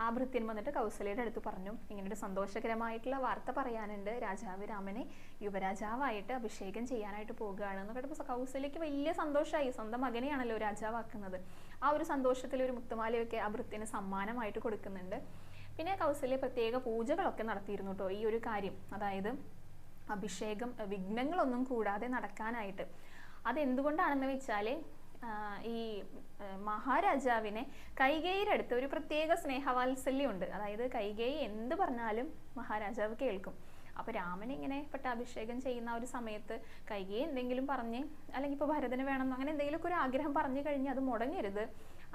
ആ ഭൃത്യൻ വന്നിട്ട് കൗസല്യയുടെ അടുത്ത് പറഞ്ഞു, ഇങ്ങനൊരു സന്തോഷകരമായിട്ടുള്ള വാർത്ത പറയാനുണ്ട്. രാജാവ് രാമനെ യുവരാജാവായിട്ട് അഭിഷേകം ചെയ്യാനായിട്ട് പോകുകയാണെന്ന് കേട്ടപ്പോൾ കൗസല്യക്ക് വലിയ സന്തോഷമായി. സ്വന്തം മകനെയാണല്ലോ രാജാവാക്കുന്നത്. ആ ഒരു സന്തോഷത്തിൽ ഒരു മുത്തുമാലയൊക്കെ ആ ഭൃത്യന് സമ്മാനമായിട്ട് കൊടുക്കുന്നുണ്ട്. പിന്നെ കൗസല്യ പ്രത്യേക പൂജകളൊക്കെ നടത്തിയിരുന്നു കേട്ടോ ഈ ഒരു കാര്യം, അതായത് അഭിഷേകം വിഘ്നങ്ങളൊന്നും കൂടാതെ നടക്കാനായിട്ട്. അതെന്തുകൊണ്ടാണെന്ന് വെച്ചാൽ ഈ മഹാരാജാവിനെ കൈകേയിയുടെ അടുത്ത് ഒരു പ്രത്യേക സ്നേഹവാത്സല്യമുണ്ട്. അതായത് കൈകേയി എന്ത് പറഞ്ഞാലും മഹാരാജാവ് കേൾക്കും. അപ്പോൾ രാമൻ ഇങ്ങനെ പട്ടാഭിഷേകം ചെയ്യുന്ന ഒരു സമയത്ത് കൈകേയി എന്തെങ്കിലും പറഞ്ഞ്, അല്ലെങ്കിൽ ഇപ്പോൾ ഭരതന് വേണമെന്നോ അങ്ങനെ എന്തെങ്കിലുമൊക്കെ ഒരു ആഗ്രഹം പറഞ്ഞു കഴിഞ്ഞാൽ അത് മുടങ്ങരുത്,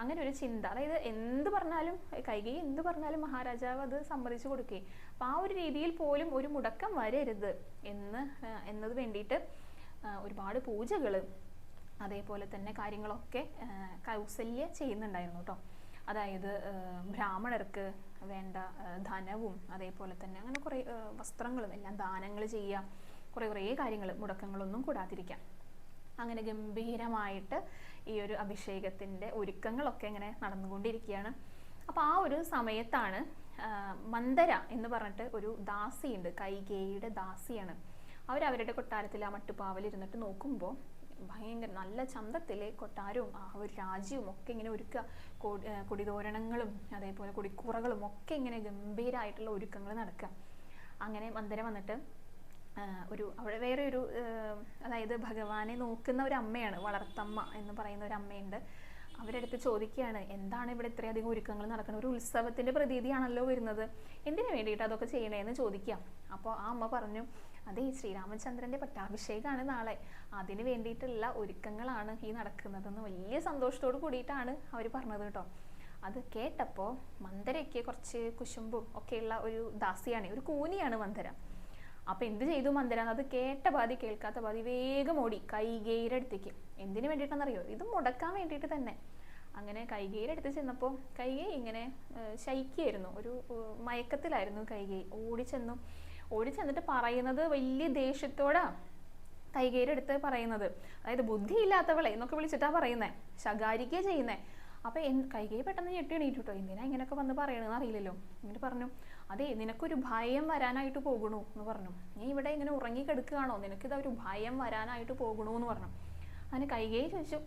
അങ്ങനെ ഒരു ചിന്ത. അതായത് എന്ത് പറഞ്ഞാലും കൈകേയി എന്ത് പറഞ്ഞാലും മഹാരാജാവ് അത് സമ്മതിച്ചു കൊടുക്കുകയും, അപ്പം ആ ഒരു രീതിയിൽ പോലും ഒരു മുടക്കം വരരുത് എന്നത് വേണ്ടിയിട്ട് ഒരുപാട് പൂജകൾ അതേപോലെ തന്നെ കാര്യങ്ങളൊക്കെ കൗസല്യ ചെയ്യുന്നുണ്ടായിരുന്നു കേട്ടോ. അതായത് ബ്രാഹ്മണർക്ക് വേണ്ട ധനവും അതേപോലെ തന്നെ അങ്ങനെ കുറേ വസ്ത്രങ്ങളും എല്ലാം ദാനങ്ങൾ ചെയ്യുക, കുറേ കാര്യങ്ങൾ മുടക്കങ്ങളൊന്നും കൂടാതിരിക്കാം. അങ്ങനെ ഗംഭീരമായിട്ട് ഈ ഒരു അഭിഷേകത്തിൻ്റെ ഒരുക്കങ്ങളൊക്കെ ഇങ്ങനെ നടന്നുകൊണ്ടിരിക്കുകയാണ്. അപ്പോൾ ആ ഒരു സമയത്താണ് മന്ദര എന്ന് പറഞ്ഞിട്ട് ഒരു ദാസിയുണ്ട്, കൈകേയിയുടെ ദാസിയാണ്. അവരവരുടെ കൊട്ടാരത്തിൽ ആ മട്ടുപ്പാവലിരുന്നിട്ട് നോക്കുമ്പോൾ ഭയങ്കര നല്ല ചന്തത്തിലെ കൊട്ടാരവും ആ ഒരു രാജ്യവും ഒക്കെ ഇങ്ങനെ ഒരുക്കുക, കൊടിതോരണങ്ങളും അതേപോലെ കൊടിക്കൂറകളും ഒക്കെ ഇങ്ങനെ ഗംഭീരമായിട്ടുള്ള ഒരുക്കങ്ങൾ നടക്കുക. അങ്ങനെ മന്ദര വന്നിട്ട് അവിടെ വേറെ ഒരു അതായത് ഭഗവാനെ നോക്കുന്ന ഒരു അമ്മയാണ്, വളർത്തമ്മ എന്ന് പറയുന്ന ഒരു അമ്മയുണ്ട്. അവരെടുത്ത് ചോദിക്കുകയാണ്, എന്താണ് ഇവിടെ ഇത്രയധികം ഒരുക്കങ്ങൾ നടക്കുന്നത്, ഒരു ഉത്സവത്തിൻ്റെ പ്രതീതിയാണല്ലോ വരുന്നത്, എന്തിനു വേണ്ടിയിട്ട് അതൊക്കെ ചെയ്യണേന്ന് ചോദിക്കാം. അപ്പോൾ ആ അമ്മ പറഞ്ഞു, അതെ ശ്രീരാമചന്ദ്രൻ്റെ പട്ടാഭിഷേകമാണ് നാളെ, അതിന് വേണ്ടിയിട്ടുള്ള ഒരുക്കങ്ങളാണ് ഈ നടക്കുന്നതെന്ന് വലിയ സന്തോഷത്തോട് കൂടിയിട്ടാണ് അവർ പറഞ്ഞത് കേട്ടോ. അത് കേട്ടപ്പോൾ മന്ദരയ്ക്ക് കുറച്ച് കുശുമ്പും ഒക്കെയുള്ള ഒരു ദാസിയാണ്, ഒരു കൂനിയാണ് മന്ദര. അപ്പൊ എന്ത് ചെയ്തു മന്ദര? അത് കേട്ട പാതി കേൾക്കാത്ത പാതി വേഗം ഓടി കൈകേയിയുടെ അടുത്തേക്ക്. എന്തിനു വേണ്ടിയിട്ടാണെന്നറിയോ? ഇത് മുടക്കാൻ വേണ്ടിയിട്ട് തന്നെ. അങ്ങനെ കൈകേയിയുടെ അടുത്ത് ചെന്നപ്പോൾ കൈകേയി ഇങ്ങനെ ശയിക്കുകയായിരുന്നു, ഒരു മയക്കത്തിലായിരുന്നു കൈകേയി. ഓടിച്ചെന്നിട്ട് പറയുന്നത് വലിയ ദേഷ്യത്തോടാ കൈകേയിയുടെ അടുത്ത് പറയുന്നത്. അതായത് ബുദ്ധിയില്ലാത്തവളെ എന്നൊക്കെ വിളിച്ചിട്ടാ പറയുന്നേ, ശകാരിക്കുക ചെയ്യുന്നേ. അപ്പൊ കൈകേയി പെട്ടെന്ന് ഞെട്ടി എണീറ്റു കേട്ടോ. എന്തിനാ ഇങ്ങനെയൊക്കെ വന്ന് പറയണെന്ന് അറിയില്ലല്ലോ. എന്നിട്ട് പറഞ്ഞു, അതെ നിനക്കൊരു ഭയം വരാനായിട്ട് പോകണു എന്ന് പറഞ്ഞു. നീ ഇവിടെ ഇങ്ങനെ ഉറങ്ങി കിടക്കുകയാണോ? നിനക്കിതാ ഒരു ഭയം വരാനായിട്ട് പോകണു എന്ന് പറഞ്ഞു. അങ്ങനെ കൈകേയി ചോദിച്ചു,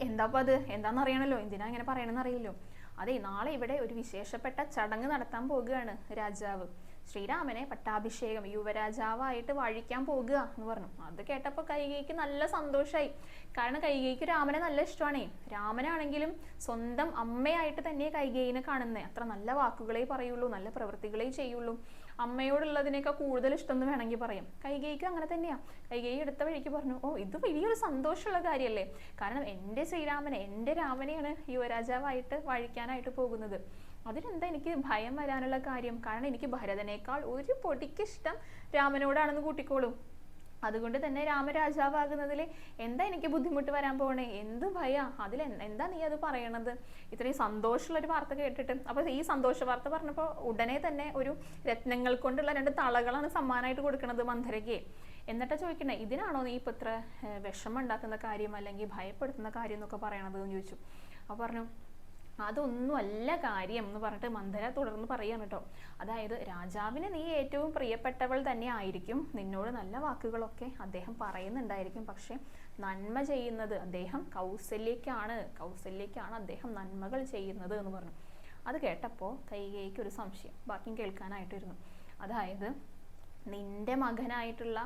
എന്താപ്പ അത്? എന്താണെന്ന് അറിയണല്ലോ, എന്തിനാ ഇങ്ങനെ പറയണമെന്ന് അറിയില്ലോ. അതെ നാളെ ഇവിടെ ഒരു വിശേഷപ്പെട്ട ചടങ്ങ് നടത്താൻ പോകുകയാണ് രാജാവ്. ശ്രീരാമനെ പട്ടാഭിഷേകം യുവരാജാവായിട്ട് വാഴിക്കാൻ പോകുക എന്ന് പറഞ്ഞു. അത് കേട്ടപ്പോൾ കൈകേയിക്ക് നല്ല സന്തോഷമായി. കാരണം കൈകേയിക്ക് രാമനെ നല്ല ഇഷ്ടമാണേ. രാമനാണെങ്കിലും സ്വന്തം അമ്മയായിട്ട് തന്നെ കൈകേയിനെ കാണുന്നേ. അത്ര നല്ല വാക്കുകളെ പറയുള്ളൂ, നല്ല പ്രവൃത്തികളെ ചെയ്യുള്ളൂ. അമ്മയോടുള്ളതിനേക്കാൾ കൂടുതൽ ഇഷ്ടം എന്ന് വേണമെങ്കിൽ പറയാം. കൈകേയിക്ക് അങ്ങനെ തന്നെയാ. കൈകേയി എടുത്ത വഴിക്ക് പറഞ്ഞു, ഓ ഇത് വലിയൊരു സന്തോഷമുള്ള കാര്യമല്ലേ. കാരണം എൻ്റെ ശ്രീരാമനെ, എൻ്റെ രാമനെയാണ് യുവരാജാവായിട്ട് വാഴിക്കാനായിട്ട് പോകുന്നത്. അതിനെന്താ എനിക്ക് ഭയം വരാനുള്ള കാര്യം? കാരണം എനിക്ക് ഭരതനേക്കാൾ ഒരു പൊടിക്ക് ഇഷ്ടം രാമനോടാണെന്ന് കൂട്ടിക്കോളും. അതുകൊണ്ട് തന്നെ രാമരാജാവാകുന്നതിൽ എന്താ എനിക്ക് ബുദ്ധിമുട്ട് വരാൻ പോണേ? എന്ത് ഭയ? എന്താ നീ അത് പറയണത്? ഇത്രയും സന്തോഷമുള്ളൊരു വാർത്ത കേട്ടിട്ട്. അപ്പൊ ഈ സന്തോഷ വാർത്ത പറഞ്ഞപ്പോൾ ഉടനെ തന്നെ ഒരു രത്നങ്ങൾ കൊണ്ടുള്ള 2 തളകളാണ് സമ്മാനമായിട്ട് കൊടുക്കുന്നത് മന്ധരയ്ക്ക്. എന്നിട്ടാ ചോദിക്കണേ, ഇതിനാണോ നീ ഇപ്പൊ ഇത്ര വിഷമം ഉണ്ടാക്കുന്ന കാര്യം അല്ലെങ്കിൽ ഭയപ്പെടുത്തുന്ന കാര്യം എന്നൊക്കെ പറയണത് എന്ന് ചോദിച്ചു. അപ്പൊ പറഞ്ഞു, അതൊന്നും അല്ല കാര്യം എന്ന് പറഞ്ഞിട്ട് മന്ധര തുടർന്ന് പറയാണ് കേട്ടോ. അതായത് രാജാവിന് നീ ഏറ്റവും പ്രിയപ്പെട്ടവൾ തന്നെ ആയിരിക്കും, നിന്നോട് നല്ല വാക്കുകളൊക്കെ അദ്ദേഹം പറയുന്നുണ്ടായിരിക്കും. പക്ഷെ നന്മ ചെയ്യുന്നത് അദ്ദേഹം കൗസല്യക്കാണ് അദ്ദേഹം നന്മകൾ ചെയ്യുന്നത് എന്ന് പറഞ്ഞു. അത് കേട്ടപ്പോൾ കൈകേയിക്ക് ഒരു സംശയം ബാക്കിയും കേൾക്കാനായിട്ടിരുന്നു. അതായത് നിന്റെ മകനായിട്ടുള്ള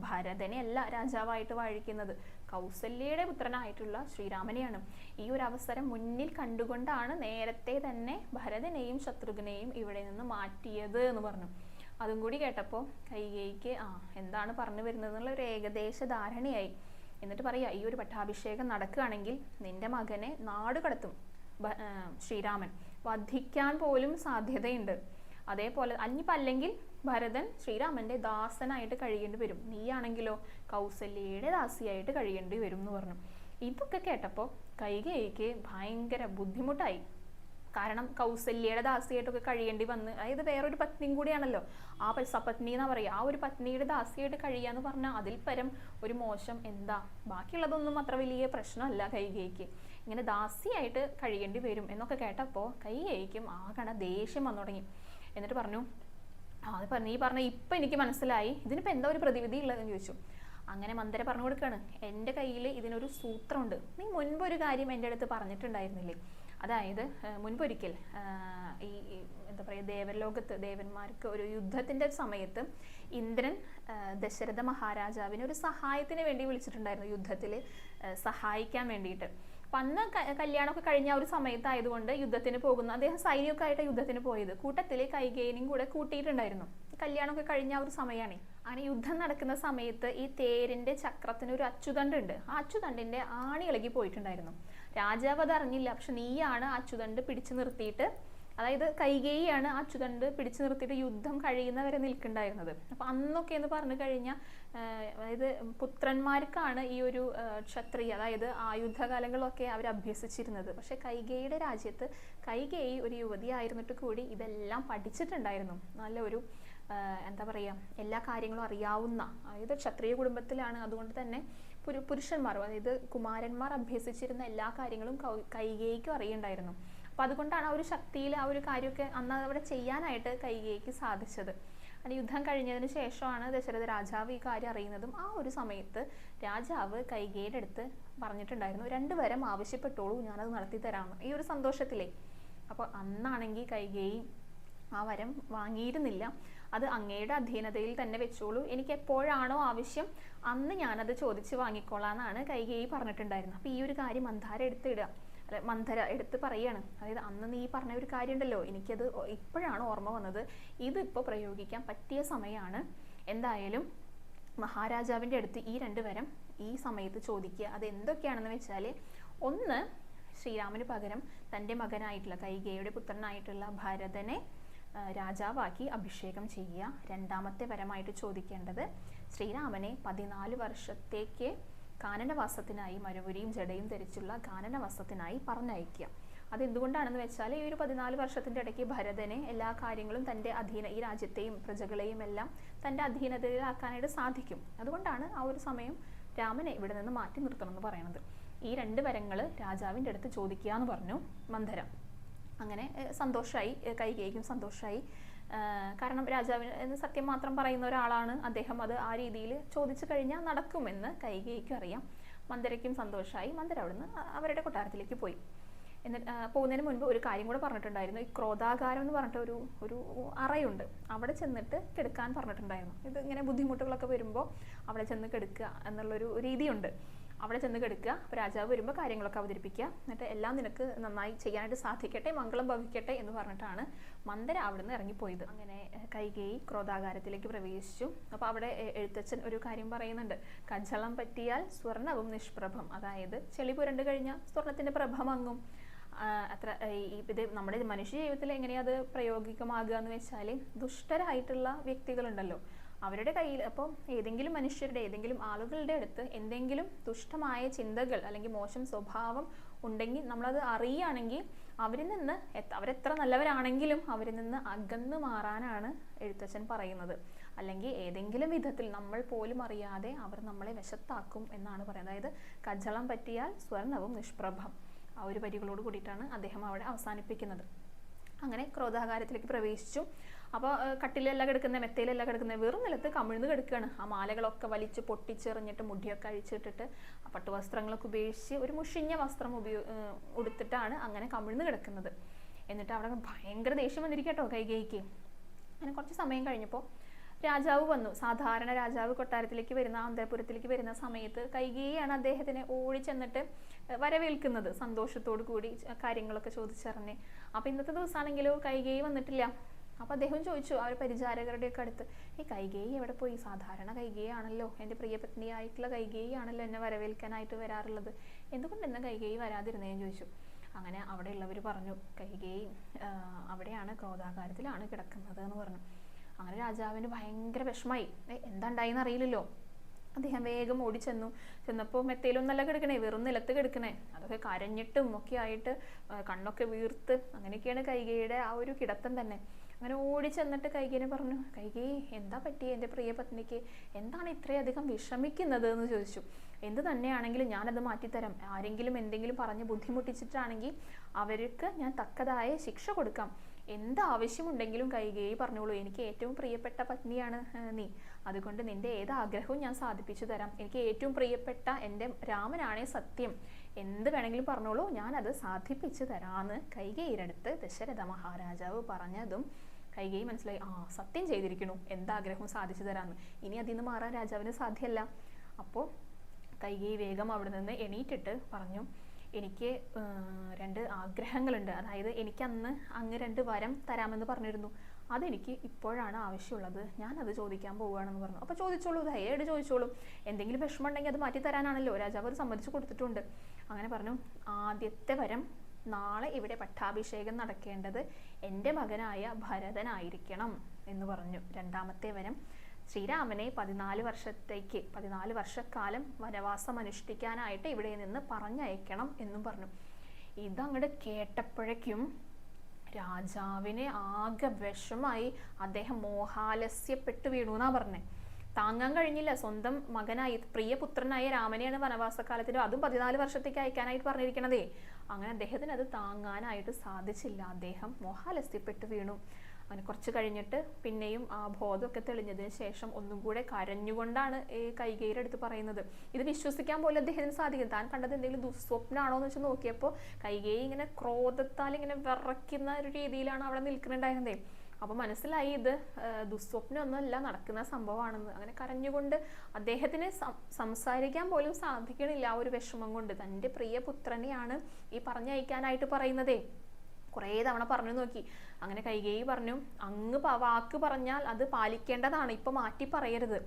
ഭരതനെ അല്ല രാജാവായിട്ട് വാഴിക്കുന്നത്, കൗസല്യയുടെ പുത്രനായിട്ടുള്ള ശ്രീരാമനെയാണ്. ഈ ഒരു അവസരം മുന്നിൽ കണ്ടുകൊണ്ടാണ് നേരത്തെ തന്നെ ഭരതനെയും ശത്രുഘ്നെയും ഇവിടെ നിന്ന് മാറ്റിയത് എന്ന് പറഞ്ഞു. അതും കൂടി കേട്ടപ്പോൾ കൈകേയിക്ക് എന്താണ് പറഞ്ഞു വരുന്നത് എന്നുള്ള ഒരു ഏകദേശ ധാരണയായി. എന്നിട്ട് പറയാ, ഈ ഒരു പട്ടാഭിഷേകം നടക്കുകയാണെങ്കിൽ നിന്റെ മകനെ നാട് കടത്തും ശ്രീരാമൻ, വധിക്കാൻ പോലും സാധ്യതയുണ്ട്. അതേപോലെ അല്ലെങ്കിൽ ഭരതൻ ശ്രീരാമന്റെ ദാസനായിട്ട് കഴിയേണ്ടി വരും, നീയാണെങ്കിലോ കൗസല്യയുടെ ദാസിയായിട്ട് കഴിയേണ്ടി വരും എന്ന് പറഞ്ഞു. ഇതൊക്കെ കേട്ടപ്പോൾ കൈകേയിക്ക് ഭയങ്കര ബുദ്ധിമുട്ടായി. കാരണം കൗസല്യയുടെ ദാസിയായിട്ടൊക്കെ കഴിയേണ്ടി വന്ന്, അതായത് വേറൊരു പത്നിയും കൂടിയാണല്ലോ, ആ സപത്നി എന്നാ പറയുക, ആ ഒരു പത്നിയുടെ ദാസിയായിട്ട് കഴിയാന്ന് പറഞ്ഞാൽ അതിൽ പരം ഒരു മോശം എന്താ? ബാക്കിയുള്ളതൊന്നും അത്ര വലിയ പ്രശ്നമല്ല കൈകേയിക്ക്. ഇങ്ങനെ ദാസിയായിട്ട് കഴിയേണ്ടി വരും എന്നൊക്കെ കേട്ടപ്പോൾ കൈകേയിക്കും ആകണ ദേഷ്യം വന്നു തുടങ്ങി. എന്നിട്ട് പറഞ്ഞു, നീ പറഞ്ഞ ഇപ്പൊ എനിക്ക് മനസ്സിലായി, ഇതിനിപ്പോ എന്താ ഒരു പ്രതിവിധി ഉള്ളതെന്ന് ചോദിച്ചു. അങ്ങനെ മന്ധര പറഞ്ഞു കൊടുക്കാണ്, എൻ്റെ കയ്യിൽ ഇതിനൊരു സൂത്രമുണ്ട്. നീ മുൻപൊരു കാര്യം എൻ്റെ അടുത്ത് പറഞ്ഞിട്ടുണ്ടായിരുന്നില്ലേ? അതായത് മുൻപൊരിക്കൽ ഈ എന്താ പറയുക, ദേവലോകത്ത് ദേവന്മാർക്ക് ഒരു യുദ്ധത്തിന്റെ സമയത്ത് ഇന്ദ്രൻ ദശരഥ മഹാരാജാവിനെ ഒരു സഹായത്തിന് വേണ്ടി വിളിച്ചിട്ടുണ്ടായിരുന്നു, യുദ്ധത്തിൽ സഹായിക്കാൻ വേണ്ടിയിട്ട്. അപ്പം അന്ന് കല്യാണമൊക്കെ കഴിഞ്ഞ ഒരു സമയത്തായതുകൊണ്ട് യുദ്ധത്തിന് പോകുന്നു. അദ്ദേഹം സൈന്യമൊക്കെ ആയിട്ട് യുദ്ധത്തിന് പോയത്. കൂട്ടത്തിൽ കൈകേയിനെയും കൂടെ കൂട്ടിയിട്ടുണ്ടായിരുന്നു. കല്യാണമൊക്കെ കഴിഞ്ഞ ഒരു സമയമാണ്. അങ്ങനെ യുദ്ധം നടക്കുന്ന സമയത്ത് ഈ തേരിന്റെ ചക്രത്തിന് ഒരു അച്ചുതണ്ടുണ്ട്. ആ അച്ചുതണ്ടിന്റെ ആണി ഇളകി പോയിട്ടുണ്ടായിരുന്നു. രാജാവ് അത് അറിഞ്ഞില്ല. പക്ഷെ നീയാണ് അച്ചുതണ്ട് പിടിച്ചു നിർത്തിയിട്ട്, അതായത് കൈകേയിയാണ് അച്ചുതണ്ട് പിടിച്ചു നിർത്തിയിട്ട് യുദ്ധം കഴിയുന്നവരെ നിൽക്കുന്നുണ്ടായിരുന്നത്. അപ്പൊ അന്നൊക്കെ എന്ന് പറഞ്ഞു കഴിഞ്ഞാൽ അതായത് പുത്രന്മാർക്കാണ് ഈ ഒരു ക്ഷത്രിയ, അതായത് ആയുധകാലങ്ങളൊക്കെ അവർ അഭ്യസിച്ചിരുന്നത്. പക്ഷെ കൈകേയിയുടെ രാജ്യത്ത് കൈകേയി ഒരു യുവതി ആയിരുന്നിട്ട് കൂടി ഇതെല്ലാം പഠിച്ചിട്ടുണ്ടായിരുന്നു. നല്ല ഒരു എന്താ പറയുക, എല്ലാ കാര്യങ്ങളും അറിയാവുന്ന, അതായത് ക്ഷത്രിയ കുടുംബത്തിലാണ്. അതുകൊണ്ട് തന്നെ പുരുഷന്മാർ, അതായത് കുമാരന്മാർ അഭ്യസിച്ചിരുന്ന എല്ലാ കാര്യങ്ങളും കൈകേയിക്കും അറിയുണ്ടായിരുന്നു. അപ്പൊ അതുകൊണ്ടാണ് ആ ഒരു ശക്തിയിൽ ആ ഒരു കാര്യമൊക്കെ അന്ന് അവിടെ ചെയ്യാനായിട്ട് കൈകേയിക്ക് സാധിച്ചത്. അങ്ങനെ യുദ്ധം കഴിഞ്ഞതിന് ശേഷമാണ് ദശരഥ രാജാവ് ഈ കാര്യം അറിയുന്നതും. ആ ഒരു സമയത്ത് രാജാവ് കൈകേയിയുടെ അടുത്ത് പറഞ്ഞിട്ടുണ്ടായിരുന്നു, 2 വരം ആവശ്യപ്പെട്ടോളൂ, ഞാനത് നടത്തി തരാമെന്ന്. ഈ ഒരു സന്തോഷത്തിലേ. അപ്പോൾ അന്നാണെങ്കിൽ കൈകേയി ആ വരം വാങ്ങിയിരുന്നില്ല. അത് അങ്ങയുടെ അധീനതയിൽ തന്നെ വെച്ചോളൂ, എനിക്ക് എപ്പോഴാണോ ആവശ്യം അന്ന് ഞാനത് ചോദിച്ച് വാങ്ങിക്കോളാന്നാണ് കൈകേയി പറഞ്ഞിട്ടുണ്ടായിരുന്നത്. അപ്പൊ ഈ ഒരു കാര്യം മന്ധര എടുത്ത് പറയാണ്. അതായത് അന്ന് നീ പറഞ്ഞ ഒരു കാര്യം ഉണ്ടല്ലോ, എനിക്കത് ഇപ്പോഴാണ് ഓർമ്മ വന്നത്, ഇതിപ്പോൾ പ്രയോഗിക്കാൻ പറ്റിയ സമയമാണ്. എന്തായാലും മഹാരാജാവിൻ്റെ അടുത്ത് ഈ 2 വരം ഈ സമയത്ത് ചോദിക്കുക. അത് എന്തൊക്കെയാണെന്ന് വെച്ചാൽ, ഒന്ന്, ശ്രീരാമന് പകരം തൻ്റെ മകനായിട്ടുള്ള കൈകേയിയുടെ പുത്രനായിട്ടുള്ള ഭരതനെ രാജാവാക്കി അഭിഷേകം ചെയ്യുക. രണ്ടാമത്തെ വരമായിട്ട് ചോദിക്കേണ്ടത് ശ്രീരാമനെ 14 വർഷത്തേക്ക് കാനനവാസത്തിനായി മരുവുരിയും ജടയും ധരിച്ചുള്ള കാനനവാസത്തിനായി പറഞ്ഞയക്കുക. അതെന്തുകൊണ്ടാണെന്ന് വെച്ചാൽ ഈ ഒരു 14 വർഷത്തിൻ്റെ ഇടയ്ക്ക് ഭരതനെ എല്ലാ കാര്യങ്ങളും തൻ്റെ ഈ രാജ്യത്തെയും പ്രജകളെയും എല്ലാം തൻ്റെ അധീനതയിലാക്കാനായിട്ട് സാധിക്കും. അതുകൊണ്ടാണ് ആ ഒരു സമയം രാമനെ ഇവിടെ നിന്ന് മാറ്റി നിർത്തണം എന്ന് പറയുന്നത്. ഈ 2 വരങ്ങൾ രാജാവിൻ്റെ അടുത്ത് ചോദിക്കുക എന്ന് പറഞ്ഞു മന്ധര. അങ്ങനെ സന്തോഷമായി, കൈകേയിക്കും സന്തോഷമായി. കാരണം രാജാവിന് സത്യം മാത്രം പറയുന്ന ഒരാളാണ് അദ്ദേഹം. അത് ആ രീതിയിൽ ചോദിച്ചു കഴിഞ്ഞാൽ നടക്കുമെന്ന് കൈകേയിക്കും അറിയാം. മന്ധരയ്ക്കും സന്തോഷമായി. മന്ധര അവിടുന്ന് അവരുടെ കൊട്ടാരത്തിലേക്ക് പോയി. എന്നിട്ട് പോകുന്നതിന് മുൻപ് ഒരു കാര്യം കൂടെ പറഞ്ഞിട്ടുണ്ടായിരുന്നു. ഈ ക്രോധാകാരം എന്ന് പറഞ്ഞിട്ട് ഒരു അറയുണ്ട്, അവിടെ ചെന്നിട്ട് കിടക്കാൻ പറഞ്ഞിട്ടുണ്ടായിരുന്നു. ഇത് ഇങ്ങനെ ബുദ്ധിമുട്ടുകളൊക്കെ വരുമ്പോൾ അവിടെ ചെന്ന് കിടക്കുക എന്നുള്ളൊരു രീതിയുണ്ട്. അവിടെ ചെന്ന് കിടക്കുക. അപ്പോൾ രാജാവ് വരുമ്പോൾ കാര്യങ്ങളൊക്കെ അവതരിപ്പിക്കുക. എന്നിട്ട് എല്ലാം നിനക്ക് നന്നായി ചെയ്യാനായിട്ട് സാധിക്കട്ടെ, മംഗളം ഭവിക്കട്ടെ എന്ന് പറഞ്ഞിട്ടാണ് മന്ധര അവിടുന്ന് ഇറങ്ങിപ്പോയത്. അങ്ങനെ കൈകേയി ക്രോധാകാരത്തിലേക്ക് പ്രവേശിച്ചു. അപ്പോൾ അവിടെ എഴുത്തച്ഛൻ ഒരു കാര്യം പറയുന്നുണ്ട്. കജ്ജളം പറ്റിയാൽ സ്വർണവും നിഷ്പ്രഭം. അതായത് ചെളി പുരണ്ടു കഴിഞ്ഞാൽ സ്വർണത്തിൻ്റെ പ്രഭ മങ്ങും. അത്ര ഇത് നമ്മുടെ മനുഷ്യ ജീവിതത്തിൽ എങ്ങനെയാ അത് പ്രയോഗികമാകുക എന്ന് വെച്ചാൽ, ദുഷ്ടരായിട്ടുള്ള വ്യക്തികളുണ്ടല്ലോ, അവരുടെ കയ്യിൽ അപ്പോൾ ഏതെങ്കിലും മനുഷ്യരുടെ ഏതെങ്കിലും ആളുകളുടെ അടുത്ത് എന്തെങ്കിലും ദുഷ്ടമായ ചിന്തകൾ അല്ലെങ്കിൽ മോശം സ്വഭാവം ഉണ്ടെങ്കിൽ നമ്മളത് അറിയുകയാണെങ്കിൽ അവരിൽ നിന്ന് അവരെത്ര നല്ലവരാണെങ്കിലും അവരിൽ നിന്ന് അകന്നു മാറാനാണ് എഴുത്തച്ഛൻ പറയുന്നത്. അല്ലെങ്കിൽ ഏതെങ്കിലും വിധത്തിൽ നമ്മൾ പോലും അറിയാതെ അവർ നമ്മളെ വശത്താക്കും എന്നാണ് പറയുന്നത്. അതായത് കജ്ജളം പറ്റിയാൽ സ്വർണവും നിഷ്പ്രഭം. ആ ഒരു വരികളോട് കൂടിയിട്ടാണ് അദ്ദേഹം അവിടെ അവസാനിപ്പിക്കുന്നത്. അങ്ങനെ ക്രോധാകാരത്തിലേക്ക് പ്രവേശിച്ചു. അപ്പോൾ കട്ടിലല്ല കിടക്കുന്നത്, മെത്തയിലല്ല കിടക്കുന്നത്, വെറും നിലത്ത് കമിഴ്ന്ന് കിടക്കുകയാണ്. ആ മാലകളൊക്കെ വലിച്ച് പൊട്ടിച്ചെറിഞ്ഞിട്ട് മുടിയൊക്കെ അഴിച്ചിട്ടിട്ട് പട്ടുവസ്ത്രങ്ങളൊക്കെ ഉപയോഗിച്ച് ഒരു മുഷിഞ്ഞ വസ്ത്രം ഉടുത്തിട്ടാണ് അങ്ങനെ കമിഴ്ന്ന് കിടക്കുന്നത്. എന്നിട്ട് അവിടെ ഭയങ്കര ദേഷ്യം വന്നിരിക്കട്ടോ കൈകേയിക്ക്. അങ്ങനെ കുറച്ച് സമയം കഴിഞ്ഞപ്പോൾ രാജാവ് വന്നു. സാധാരണ രാജാവ് കൊട്ടാരത്തിലേക്ക് വരുന്ന, അന്തഃപുരത്തിലേക്ക് വരുന്ന സമയത്ത് കൈകേയിയാണ് അദ്ദേഹത്തിനെ ഓടി ചെന്നിട്ട് വരവേൽക്കുന്നത്, സന്തോഷത്തോടു കൂടി കാര്യങ്ങളൊക്കെ ചോദിച്ചറിഞ്ഞ്. അപ്പോൾ ഇന്നത്തെ ദിവസമാണെങ്കിലോ കൈകേയി വന്നിട്ടില്ല. അപ്പോൾ അദ്ദേഹം ചോദിച്ചു ആ ഒരു പരിചാരകരുടെയൊക്കെ അടുത്ത്, ഈ കൈകേയി എവിടെ പോയി? സാധാരണ കൈകേയി ആണല്ലോ, എൻ്റെ പ്രിയപത്നിയായിട്ടുള്ള കൈകേയി ആണല്ലോ എന്നെ വരവേൽക്കാനായിട്ട് വരാറുള്ളത്, എന്തുകൊണ്ട് എന്നെ കൈകേയി വരാതിരുന്നേന്ന് ചോദിച്ചു. അങ്ങനെ അവിടെയുള്ളവർ പറഞ്ഞു, കൈകേയി അവിടെയാണ് ക്രോധാകാരത്തിലാണ് കിടക്കുന്നത് എന്ന് പറഞ്ഞു. അങ്ങനെ രാജാവിന് ഭയങ്കര വിഷമായി. എന്താ ഉണ്ടായിന്ന് അറിയില്ലല്ലോ. അദ്ദേഹം വേഗം ചെന്നപ്പോൾ മെത്തയിലൊന്നല്ല കിടക്കണേ, വെറും നിലത്ത് കിടക്കണേ. അതൊക്കെ കരഞ്ഞിട്ടും ഒക്കെ ആയിട്ട് കണ്ണൊക്കെ വീർത്ത് അങ്ങനെയൊക്കെയാണ് കൈകേയിയുടെ ആ ഒരു കിടത്തം തന്നെ. അങ്ങനെ ഓടി ചെന്നിട്ട് കൈകേയിനെ പറഞ്ഞു, കൈകേയി എന്താ പറ്റി എൻ്റെ പ്രിയ പത്നിക്ക്? എന്താണ് ഇത്രയധികം വിഷമിക്കുന്നത് എന്ന് ചോദിച്ചു. എന്ത് തന്നെയാണെങ്കിലും ഞാനത് മാറ്റിത്തരാം. ആരെങ്കിലും എന്തെങ്കിലും പറഞ്ഞ് ബുദ്ധിമുട്ടിച്ചിട്ടാണെങ്കിൽ അവർക്ക് ഞാൻ തക്കതായ ശിക്ഷ കൊടുക്കാം. എന്താവശ്യമുണ്ടെങ്കിലും കൈകേയി പറഞ്ഞോളൂ, എനിക്ക് ഏറ്റവും പ്രിയപ്പെട്ട പത്നിയാണ് നീ. അതുകൊണ്ട് നിന്റെ ഏത് ആഗ്രഹവും ഞാൻ സാധിപ്പിച്ചു തരാം. എനിക്ക് ഏറ്റവും പ്രിയപ്പെട്ട എൻ്റെ രാമനാണേ സത്യം. എന്ത് വേണമെങ്കിലും പറഞ്ഞോളൂ, ഞാനത് സാധിപ്പിച്ചു തരാമെന്ന് കൈകേയിയുടെ അടുത്ത് ദശരഥ മഹാരാജാവ് പറഞ്ഞതും കൈകേയി മനസ്സിലായി, സത്യം ചെയ്തിരിക്കണു, എന്താഗ്രഹവും സാധിച്ചു തരാമെന്ന്. ഇനി അതിൽ നിന്ന് മാറാൻ രാജാവിന് സാധ്യമല്ല. അപ്പോൾ കൈകേയി വേഗം അവിടെ നിന്ന് എണീറ്റിട്ട് പറഞ്ഞു, എനിക്ക് 2 ആഗ്രഹങ്ങളുണ്ട്. അതായത് എനിക്ക് അന്ന് അങ്ങ് 2 വരം തരാമെന്ന് പറഞ്ഞിരുന്നു, അതെനിക്ക് ഇപ്പോഴാണ് ആവശ്യമുള്ളത്. ഞാനത് ചോദിക്കാൻ പോവുകയാണെന്ന് പറഞ്ഞു. അപ്പോൾ ചോദിച്ചോളൂ, ധൈര്യമായിട്ട് ചോദിച്ചോളൂ. എന്തെങ്കിലും വിഷമം ഉണ്ടെങ്കിൽ അത് മാറ്റി തരാനാണല്ലോ. രാജാവ് അത് സമ്മതിച്ചു കൊടുത്തിട്ടുണ്ട്. അങ്ങനെ പറഞ്ഞു, ആദ്യത്തെ വരം, നാളെ ഇവിടെ പട്ടാഭിഷേകം നടക്കേണ്ടത് എൻ്റെ മകനായ ഭരതനായിരിക്കണം എന്ന് പറഞ്ഞു. രണ്ടാമത്തെ വരം, ശ്രീരാമനെ 14 വർഷക്കാലം വനവാസം അനുഷ്ഠിക്കാനായിട്ട് ഇവിടെ നിന്ന് പറഞ്ഞയക്കണം എന്നും പറഞ്ഞു. ഇതങ്ങോട്ട് കേട്ടപ്പോഴേക്കും രാജാവിനെ ആകെ വിഷമായി. അദ്ദേഹം മോഹാലസ്യപ്പെട്ടു വീണു എന്നാ പറഞ്ഞേ. താങ്ങാൻ കഴിഞ്ഞില്ല. സ്വന്തം മകനായി പ്രിയപുത്രനായ രാമനെയാണ് വനവാസക്കാലത്തിന്, അതും 14 വർഷത്തേക്ക് അയക്കാനായിട്ട് പറഞ്ഞിരിക്കണതേ. അങ്ങനെ അദ്ദേഹത്തിന് അത് താങ്ങാനായിട്ട് സാധിച്ചില്ല. അദ്ദേഹം മോഹാലസ്യപ്പെട്ടു വീണു. അങ്ങനെ കുറച്ച് കഴിഞ്ഞിട്ട് പിന്നെയും ആ ബോധമൊക്കെ തെളിഞ്ഞതിന് ശേഷം ഒന്നും കൂടെ കരഞ്ഞുകൊണ്ടാണ് ഈ കൈകേയിയുടെ അടുത്ത് പറയുന്നത്. ഇത് വിശ്വസിക്കാൻ പോലും അദ്ദേഹത്തിന് സാധിക്കും. താൻ കണ്ടത് എന്തെങ്കിലും ദുസ്വപ്നമാണോ എന്ന് വെച്ച് നോക്കിയപ്പോൾ കൈകേയി ഇങ്ങനെ ക്രോധത്താൽ ഇങ്ങനെ വിറയ്ക്കുന്ന ഒരു രീതിയിലാണ് അവിടെ നിൽക്കുന്നുണ്ടായിരുന്നതേ. അപ്പോൾ മനസ്സിലായി ഇത് ദുസ്വപ്നമൊന്നുമല്ല, നടക്കുന്ന സംഭവമാണെന്ന്. അങ്ങനെ കരഞ്ഞുകൊണ്ട് അദ്ദേഹത്തിന് സംസാരിക്കാൻ പോലും സാധിക്കണില്ല ആ ഒരു വിഷമം കൊണ്ട്. തൻ്റെ പ്രിയപുത്രനെയാണ് ഈ പറഞ്ഞയക്കാനായിട്ട് പറയുന്നതേ. കുറേ തവണ പറഞ്ഞു നോക്കി. അങ്ങനെ കൈകേയി പറഞ്ഞു, അങ്ങ് വാക്ക് പറഞ്ഞാൽ അത് പാലിക്കേണ്ടതാണ്, ഇപ്പം മാറ്റി പറയരുത്.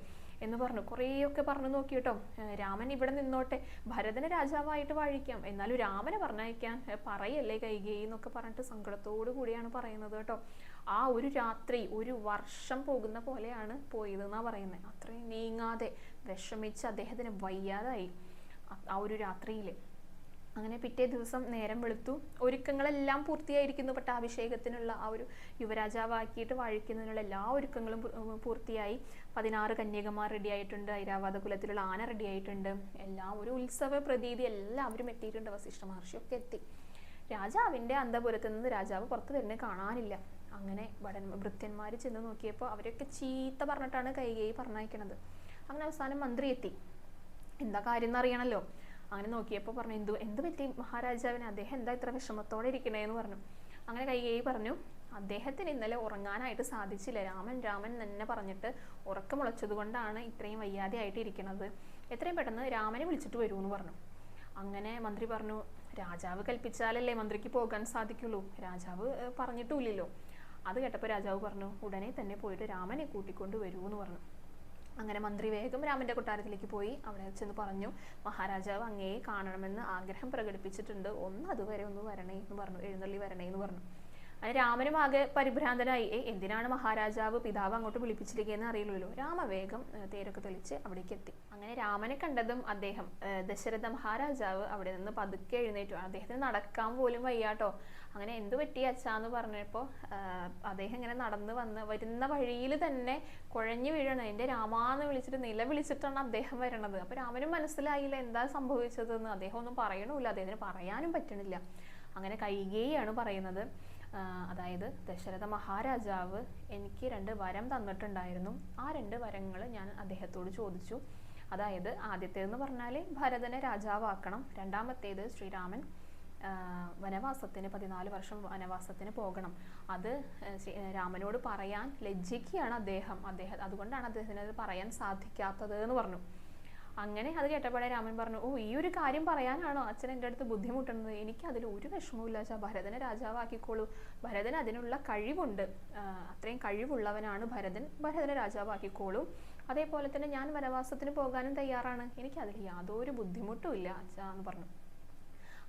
എന്ന് പറഞ്ഞു. കുറേയൊക്കെ പറഞ്ഞു നോക്കി കേട്ടോ. രാമൻ ഇവിടെ നിന്നോട്ടെ, ഭരതനെ രാജാവായിട്ട് വാഴിക്കാം, എന്നാലും രാമനെ പറഞ്ഞയക്കാൻ പറയല്ലേ കൈകേയി എന്നൊക്കെ പറഞ്ഞിട്ട് സങ്കടത്തോടു കൂടിയാണ് പറയുന്നത് കേട്ടോ. ആ ഒരു രാത്രി 1 വർഷം പോകുന്ന പോലെയാണ് പോയതെന്നാണ് പറയുന്നത്. അത്രയും നീങ്ങാതെ വിഷമിച്ച് അദ്ദേഹത്തിന് വയ്യാതായി ആ ഒരു രാത്രിയിൽ. അങ്ങനെ പിറ്റേ ദിവസം നേരം വെളുത്തു, ഒരുക്കങ്ങളെല്ലാം പൂർത്തിയായിരിക്കുന്നു. പട്ടാഭിഷേകത്തിനുള്ള ആ ഒരു യുവരാജാവാക്കിയിട്ട് വാഴിക്കുന്നതിനുള്ള എല്ലാ ഒരുക്കങ്ങളും പൂർത്തിയായി. 16 കന്യകമാർ റെഡി ആയിട്ടുണ്ട്, ഐരാവത കുലത്തിലുള്ള ആന റെഡി ആയിട്ടുണ്ട്, എല്ലാം ഒരു ഉത്സവ പ്രതീതി, എല്ലാവരും എത്തിയിട്ടുണ്ട്. വസിഷ്ഠ മഹർഷിയൊക്കെ എത്തി. രാജാവിൻ്റെ അന്തപുരത്ത് നിന്ന് രാജാവ് പുറത്ത് വരുന്നത് കാണാനില്ല. അങ്ങനെ ഭൃത്യന്മാർ ചെന്ന് നോക്കിയപ്പോൾ അവരൊക്കെ ചീത്ത പറഞ്ഞിട്ടാണ് കൈകേയി പറഞ്ഞയക്കണത്. അങ്ങനെ അവസാനം മന്ത്രി എത്തി. എന്താ കാര്യം എന്നറിയണമല്ലോ. അങ്ങനെ നോക്കിയപ്പോൾ പറഞ്ഞു, എന്ത് പറ്റി മഹാരാജാവിന്, അദ്ദേഹം എന്താ ഇത്ര വിഷമത്തോടെ ഇരിക്കണേന്ന് പറഞ്ഞു. അങ്ങനെ കൈകേയി പറഞ്ഞു, അദ്ദേഹത്തിന് ഇന്നലെ ഉറങ്ങാനായിട്ട് സാധിച്ചില്ല. രാമൻ തന്നെ പറഞ്ഞിട്ട് ഉറക്കമുളച്ചത് കൊണ്ടാണ് ഇത്രയും വയ്യാതെയായിട്ട് ഇരിക്കുന്നത്. എത്രയും പെട്ടെന്ന് രാമനെ വിളിച്ചിട്ട് വരൂ എന്ന് പറഞ്ഞു. അങ്ങനെ മന്ത്രി പറഞ്ഞു, രാജാവ് കൽപ്പിച്ചാലല്ലേ മന്ത്രിക്ക് പോകാൻ സാധിക്കുള്ളൂ, രാജാവ് പറഞ്ഞിട്ടുമില്ലല്ലോ. അത് കേട്ടപ്പോൾ രാജാവ് പറഞ്ഞു, ഉടനെ തന്നെ പോയിട്ട് രാമനെ കൂട്ടിക്കൊണ്ട് വരൂ എന്ന് പറഞ്ഞു. അങ്ങനെ മന്ത്രി വേഗം രാമൻ്റെ കൊട്ടാരത്തിലേക്ക് പോയി. അവിടെ ചെന്ന് പറഞ്ഞു, മഹാരാജാവ് അങ്ങയെ കാണണമെന്ന് ആഗ്രഹം പ്രകടിപ്പിച്ചിട്ടുണ്ട്, അതുവരെ ഒന്ന് വരണേ എന്ന് പറഞ്ഞു, എഴുന്നള്ളി വരണേ എന്ന് പറഞ്ഞു. അങ്ങനെ രാമനും ആകെ പരിഭ്രാന്തനായി. എന്തിനാണ് മഹാരാജാവ് പിതാവ് അങ്ങോട്ട് വിളിപ്പിച്ചിരിക്കുകയെന്ന് അറിയില്ലല്ലോ. രാമ വേഗം തേരൊക്കെ തെളിച്ച് അവിടേക്ക് എത്തി. അങ്ങനെ രാമനെ കണ്ടതും അദ്ദേഹം, ദശരഥ മഹാരാജാവ് അവിടെ നിന്ന് പതുക്കെ എഴുന്നേറ്റു. അദ്ദേഹത്തിന് നടക്കാൻ പോലും വയ്യാട്ടോ. അങ്ങനെ എന്തു പറ്റി അച്ഛാന്ന് പറഞ്ഞപ്പോൾ അദ്ദേഹം ഇങ്ങനെ നടന്ന് വരുന്ന വഴിയിൽ തന്നെ കുഴഞ്ഞു വീഴണം. എൻ്റെ രാമാന്ന് വിളിച്ചിട്ട് നിലവിളിച്ചിട്ടാണ് അദ്ദേഹം വരണത്. അപ്പോൾ രാമനും മനസ്സിലായില്ല എന്താ സംഭവിച്ചതെന്ന്. അദ്ദേഹം ഒന്നും പറയണമില്ല, അദ്ദേഹത്തിന് പറയാനും പറ്റണില്ല. അങ്ങനെ കൈകേയിയാണ് പറയുന്നത്, അതായത് ദശരഥ മഹാരാജാവ് എനിക്ക് 2 വരം തന്നിട്ടുണ്ടായിരുന്നു. ആ 2 വരങ്ങൾ ഞാൻ അദ്ദേഹത്തോട് ചോദിച്ചു. അതായത് ആദ്യത്തേതെന്ന് പറഞ്ഞാൽ ഭരതനെ രാജാവാക്കണം, രണ്ടാമത്തേത് ശ്രീരാമൻ വനവാസത്തിന് 14 വർഷം വനവാസത്തിന് പോകണം. അത് രാമനോട് പറയാൻ ലജ്ജിക്കുകയാണ് അദ്ദേഹം, അതുകൊണ്ടാണ് അദ്ദേഹത്തിന് അത് പറയാൻ സാധിക്കാത്തത് എന്ന് പറഞ്ഞു. അങ്ങനെ അത് കേട്ടപ്പോഴേ രാമൻ പറഞ്ഞു, ഈ ഒരു കാര്യം പറയാനാണോ അച്ഛൻ എൻ്റെ അടുത്ത് ബുദ്ധിമുട്ടുന്നത്? എനിക്ക് അതിൽ ഒരു വിഷമവും ഇല്ല. ഭരതനെ രാജാവാക്കിക്കോളൂ, ഭരതൻ അതിനുള്ള കഴിവുണ്ട്, അത്രയും കഴിവുള്ളവനാണ് ഭരതനെ രാജാവാക്കിക്കോളൂ. അതേപോലെ തന്നെ ഞാൻ വനവാസത്തിന് പോകാനും തയ്യാറാണ്, എനിക്ക് അതിൽ യാതൊരു ബുദ്ധിമുട്ടും ഇല്ല അച്ഛാ എന്ന് പറഞ്ഞു.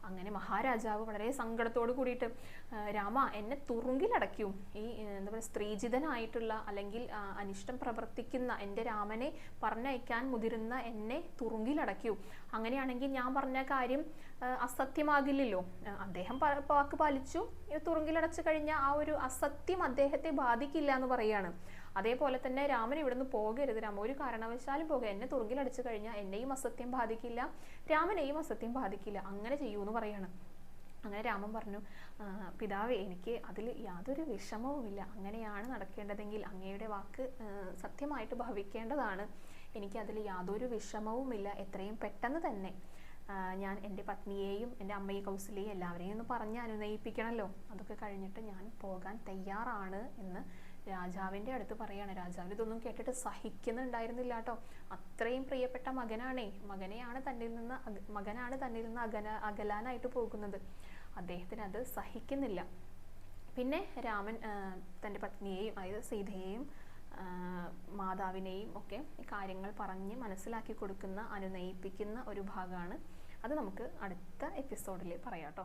അങ്ങനെ മഹാരാജാവ് വളരെ സങ്കടത്തോട് കൂടിയിട്ട്, രാമ എന്നെ തുറുങ്കിലടയ്ക്കൂ, ഈ എന്താ പറയുക സ്ത്രീജിതനായിട്ടുള്ള അല്ലെങ്കിൽ അനിഷ്ടം പ്രവർത്തിക്കുന്ന എൻ്റെ രാമനെ പറഞ്ഞയക്കാൻ മുതിരുന്ന എന്നെ തുറുങ്കിലടയ്ക്കൂ. അങ്ങനെയാണെങ്കിൽ ഞാൻ പറഞ്ഞ കാര്യം അസത്യമാകില്ലല്ലോ. അദ്ദേഹം വാക്ക് പാലിച്ചു, തുറുങ്കിലടച്ചു കഴിഞ്ഞാൽ ആ ഒരു അസത്യം അദ്ദേഹത്തെ ബാധിക്കില്ല എന്ന് പറയാണ്. അതേപോലെ തന്നെ രാമൻ ഇവിടുന്ന് പോകരുത്, രാമ ഒരു കാരണവശാലും പോകുക, എന്നെ തുറുങ്കിലടച്ചു കഴിഞ്ഞാൽ എന്നെയും അസത്യം ബാധിക്കില്ല, രാമനെയും അസത്യം ബാധിക്കില്ല, അങ്ങനെ ചെയ്യൂ എന്ന് പറയാണ്. അങ്ങനെ രാമൻ പറഞ്ഞു, പിതാവേ എനിക്ക് അതിൽ യാതൊരു വിഷമവുമില്ല, അങ്ങനെയാണ് നടക്കേണ്ടതെങ്കിൽ അങ്ങയുടെ വാക്ക് സത്യമായിട്ട് ഭവിക്കേണ്ടതാണ്, എനിക്കതിൽ യാതൊരു വിഷമവുമില്ല, എത്രയും പെട്ടെന്ന് തന്നെ ഞാൻ എൻ്റെ പത്നിയെയും എൻ്റെ അമ്മയെ കൗസല്യയും എല്ലാവരെയും ഒന്ന് പറഞ്ഞ് അനുനയിപ്പിക്കണമല്ലോ, അതൊക്കെ കഴിഞ്ഞിട്ട് ഞാൻ പോകാൻ തയ്യാറാണ് എന്ന് രാജാവിൻ്റെ അടുത്ത് പറയാണ്. രാജാവിന് ഇതൊന്നും കേട്ടിട്ട് സഹിക്കുന്നുണ്ടായിരുന്നില്ല കേട്ടോ. അത്രയും പ്രിയപ്പെട്ട മകനാണ് തന്നിൽ നിന്ന് അകലാനായിട്ട് പോകുന്നത്. അദ്ദേഹത്തിന് അത് സഹിക്കുന്നില്ല. പിന്നെ രാമൻ തൻ്റെ പത്നിയെയും അതായത് സീതയെയും മാതാവിനെയും ഒക്കെ കാര്യങ്ങൾ പറഞ്ഞ് മനസ്സിലാക്കി കൊടുക്കുന്ന അനുനയിപ്പിക്കുന്ന ഒരു ഭാഗമാണ്. അത് നമുക്ക് അടുത്ത എപ്പിസോഡിൽ പറയാം കേട്ടോ.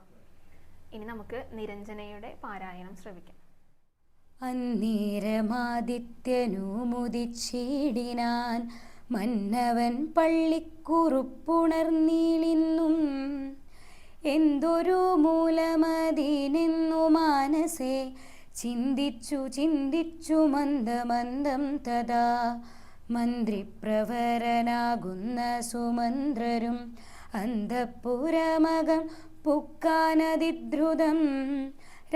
ഇനി നമുക്ക് നിരഞ്ജനയുടെ പാരായണം ശ്രവിക്കാം. അന്നേരമാദിത്യനുമുദിച്ചിടിനാൻ മന്നവൻ പള്ളിക്കുറുപ്പുണർന്നീളിന്നും എന്തൊരു മൂലമതിനെന്നു മാനസേ ചിന്തിച്ചു മന്ദമന്ദം തഥാ മന്ത്രിപ്രവരനാകുന്ന സുമന്ത്രരും അന്തഃപുരമകം പുക്കാനതിദ്രുതം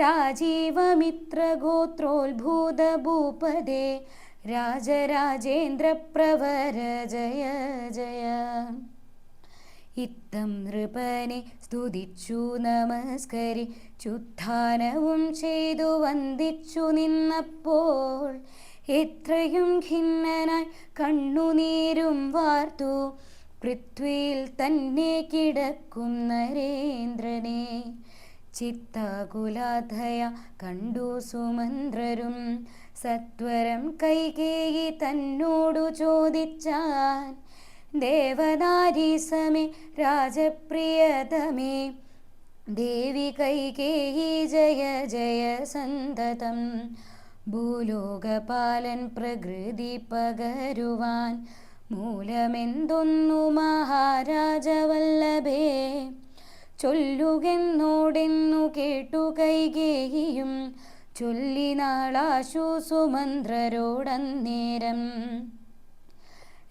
രാജീവമിത്രഗോത്രോത്ഭൂതഭൂപദേ രാജരാജേന്ദ്രപ്രവര ജയ ജയ. ഇത്തം നൃപനെ സ്തുതിച്ചു നമസ്കരിച്ചുത്ഥാനവും ചെയ്തു വന്ദിച്ചു നിന്നപ്പോൾ എത്രയും ഖിന്നനായി കണ്ണുനീരും വാർത്തു പൃഥ്വിയിൽ തന്നെ കിടക്കും നരേന്ദ്രനെ ചിത്താകുലാധയ കണ്ടു സുമന്ത്രരും സത്വരം കൈകേയി തന്നോടു ചോദിച്ചാൻ, ദേവനാരി സമേ രാജപ്രിയതമേ ദേവി കൈകേയി ജയ ജയ സന്തതം. ഭൂലോകപാലൻ പ്രകൃതി പകരുവാൻ മൂലമെന്തൊന്നു മഹാരാജവല്ലഭേ, ചൊല്ലുകെന്നോടെന്നു കേട്ടു കൈകേയിയും ചൊല്ലിനാളാശു സുമന്ത്രരോടന്നേരം.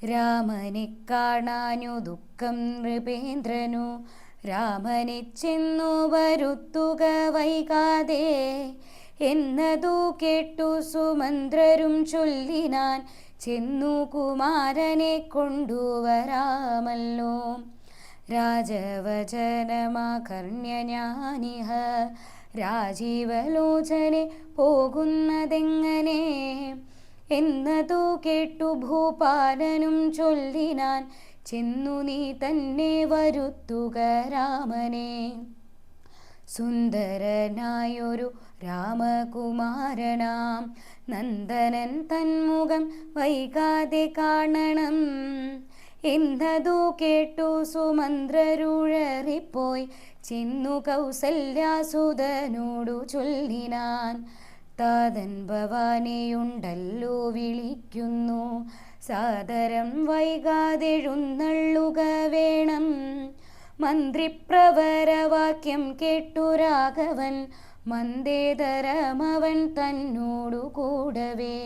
രാമനെ കാണാനു ദുഃഖം നൃപേന്ദ്രനു രാമനെ ചെന്നു വരുത്തുക വൈകാതെ എന്നതു കേട്ടു സുമന്ത്രരും ചൊല്ലിനാൻ, ചെന്നു കുമാരനെ കൊണ്ടുവരാമല്ലോ. രാജവചനമാകർണ്യ ഞാനിഹ രാജീവലോചനെ പോകുന്നതെങ്ങനെ എന്നതു കേട്ടു ഭൂപാലനും ചൊല്ലിനാൻ, ചെന്നു നീ തന്നെ വരുത്തുക രാമനെ. സുന്ദരനായൊരു രാമകുമാരനാം നന്ദനൻ തന്മുഖം വൈകാതെ കാണണം എന്നതു കേട്ടു സുമന്ത്രരുഴറിപ്പോയി ചെന്നു കൗസല്യാസുതനോടു ചൊല്ലിനാൻ, താതൻ ഭവാനെയുണ്ടല്ലോ വിളിക്കുന്നു, സാദരം വൈകാതെഴുന്നള്ളുക വേണം. മന്ത്രിപ്രവരവാക്യം കേട്ടു രാഘവൻ മന്ദേതരമവൻ തന്നോടു കൂടവേ,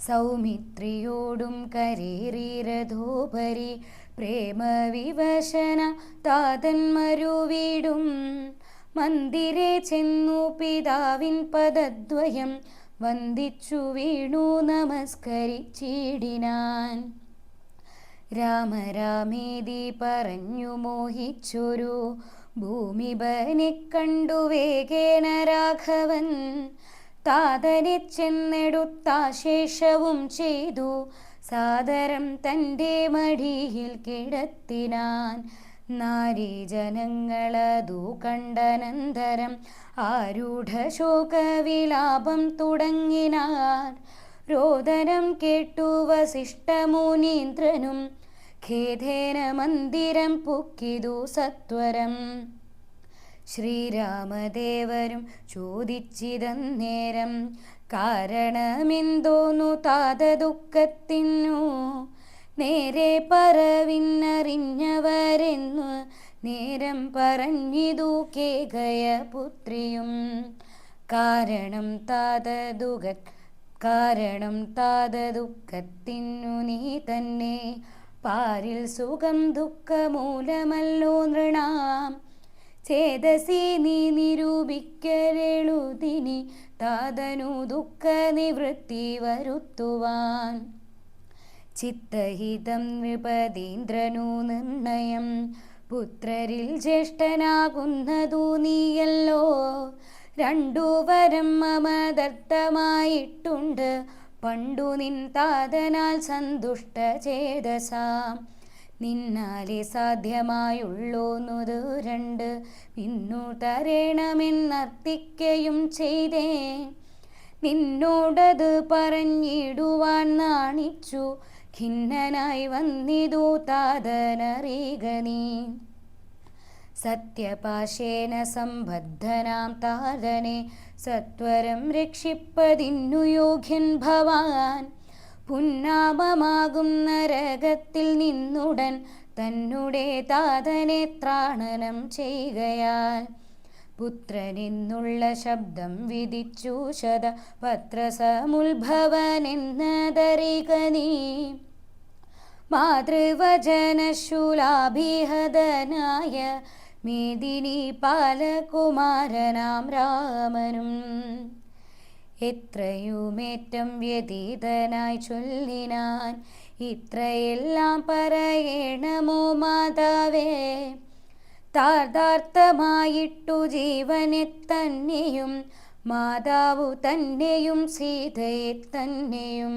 സൗമിത്രിയോടും കരേറിരഥോപരി പ്രേമവിവശന താതൻ മരുവീടും മന്ദിരെ ചെന്നു പിതാവിൻ പദദ്വയം വന്ദിച്ചു വീണു നമസ്കരിച്ചിടിനാൻ. രാമരാമേതി പറഞ്ഞു മോഹിച്ചൊരു ഭൂമിപനെ കണ്ടു വേഗേന രാഘവൻ, താതനെ ചെന്നെടുത്താശേഷവും ചെയ്തു സാദരം തൻ്റെ മടിയിൽ കിടത്തിനാൻ. നാരീജനങ്ങളതു കണ്ടനന്തരം ആരൂഢശോകവിലാപം തുടങ്ങിനാർ. രോദനം കേട്ടു വസിഷ്ഠമുനീന്ദ്രനും ഖേദേന മന്ദിരം പുക്കിതു സത്വരം. ശ്രീരാമദേവരും ചോദിച്ചിതന്നേരം, കാരണമെന്തോന്നു താത ദുഃഖത്തിനു നേരെ പറവിന്നറിഞ്ഞവരെന്നു നേരം പറഞ്ഞിതു കേകയ പുത്രിയും. കാരണം താത ദുഃഖത്തിനു നീ തന്നെ പാരിൽ സുഖം ദുഃഖമൂലമല്ലോ നൃണാം. ചേതസി നീ നിരൂപിക്കലെഴുതിനി താതനു ദുഃഖ നിവൃത്തി വരുത്തുവാൻ. ചിത്തഹിതം നൃപതീന്ദ്രനു നിർണയം, പുത്രരിൽ ജ്യേഷ്ഠനാകുന്നതു നീയല്ലോ. രണ്ടു വരം മമ ദത്തമായിട്ടുണ്ട് പണ്ടു നിൻ താതനാൽ സന്തുഷ്ട ചേതസാം. നിന്നാലെ സാധ്യമായുള്ളോന്നുതു രണ്ട് പിന്നു തരേണമെന്നർത്ഥിക്കയും ചെയ്തേ. നിന്നോടത് പറഞ്ഞിടുവാൻ നാണിച്ചു ഖിന്നനായി വന്നിതു താതനറിക നീ. സത്യപാശേന സംബദ്ധനാം താതനെ സത്വരം രക്ഷിപ്പതിന്നു യോഗ്യൻ ഭവാൻ. പുന്നാമമാകും നരകത്തിൽ നിന്നുടൻ തന്നുടെ താതനെ ത്രാണനം ചെയ്യുകയാൽ. പുത്രനെന്നുള്ള ശബ്ദം വിധിച്ചു ശതപത്രസമുത്ഭവനെന്നതറിക നീ. മാതൃവചനശൂലാഭിഹതനായ മേദിനി പാലകുമാരനാം രാമനും എത്രയുമേറ്റം വ്യതീതനായി ചൊല്ലിനാൻ, ഇത്രയെല്ലാം പറയണമോ മാതാവേ. താർഥാർത്ഥമായിട്ടു ജീവനെ തന്നെയും മാതാവു തന്നെയും സീതയെ തന്നെയും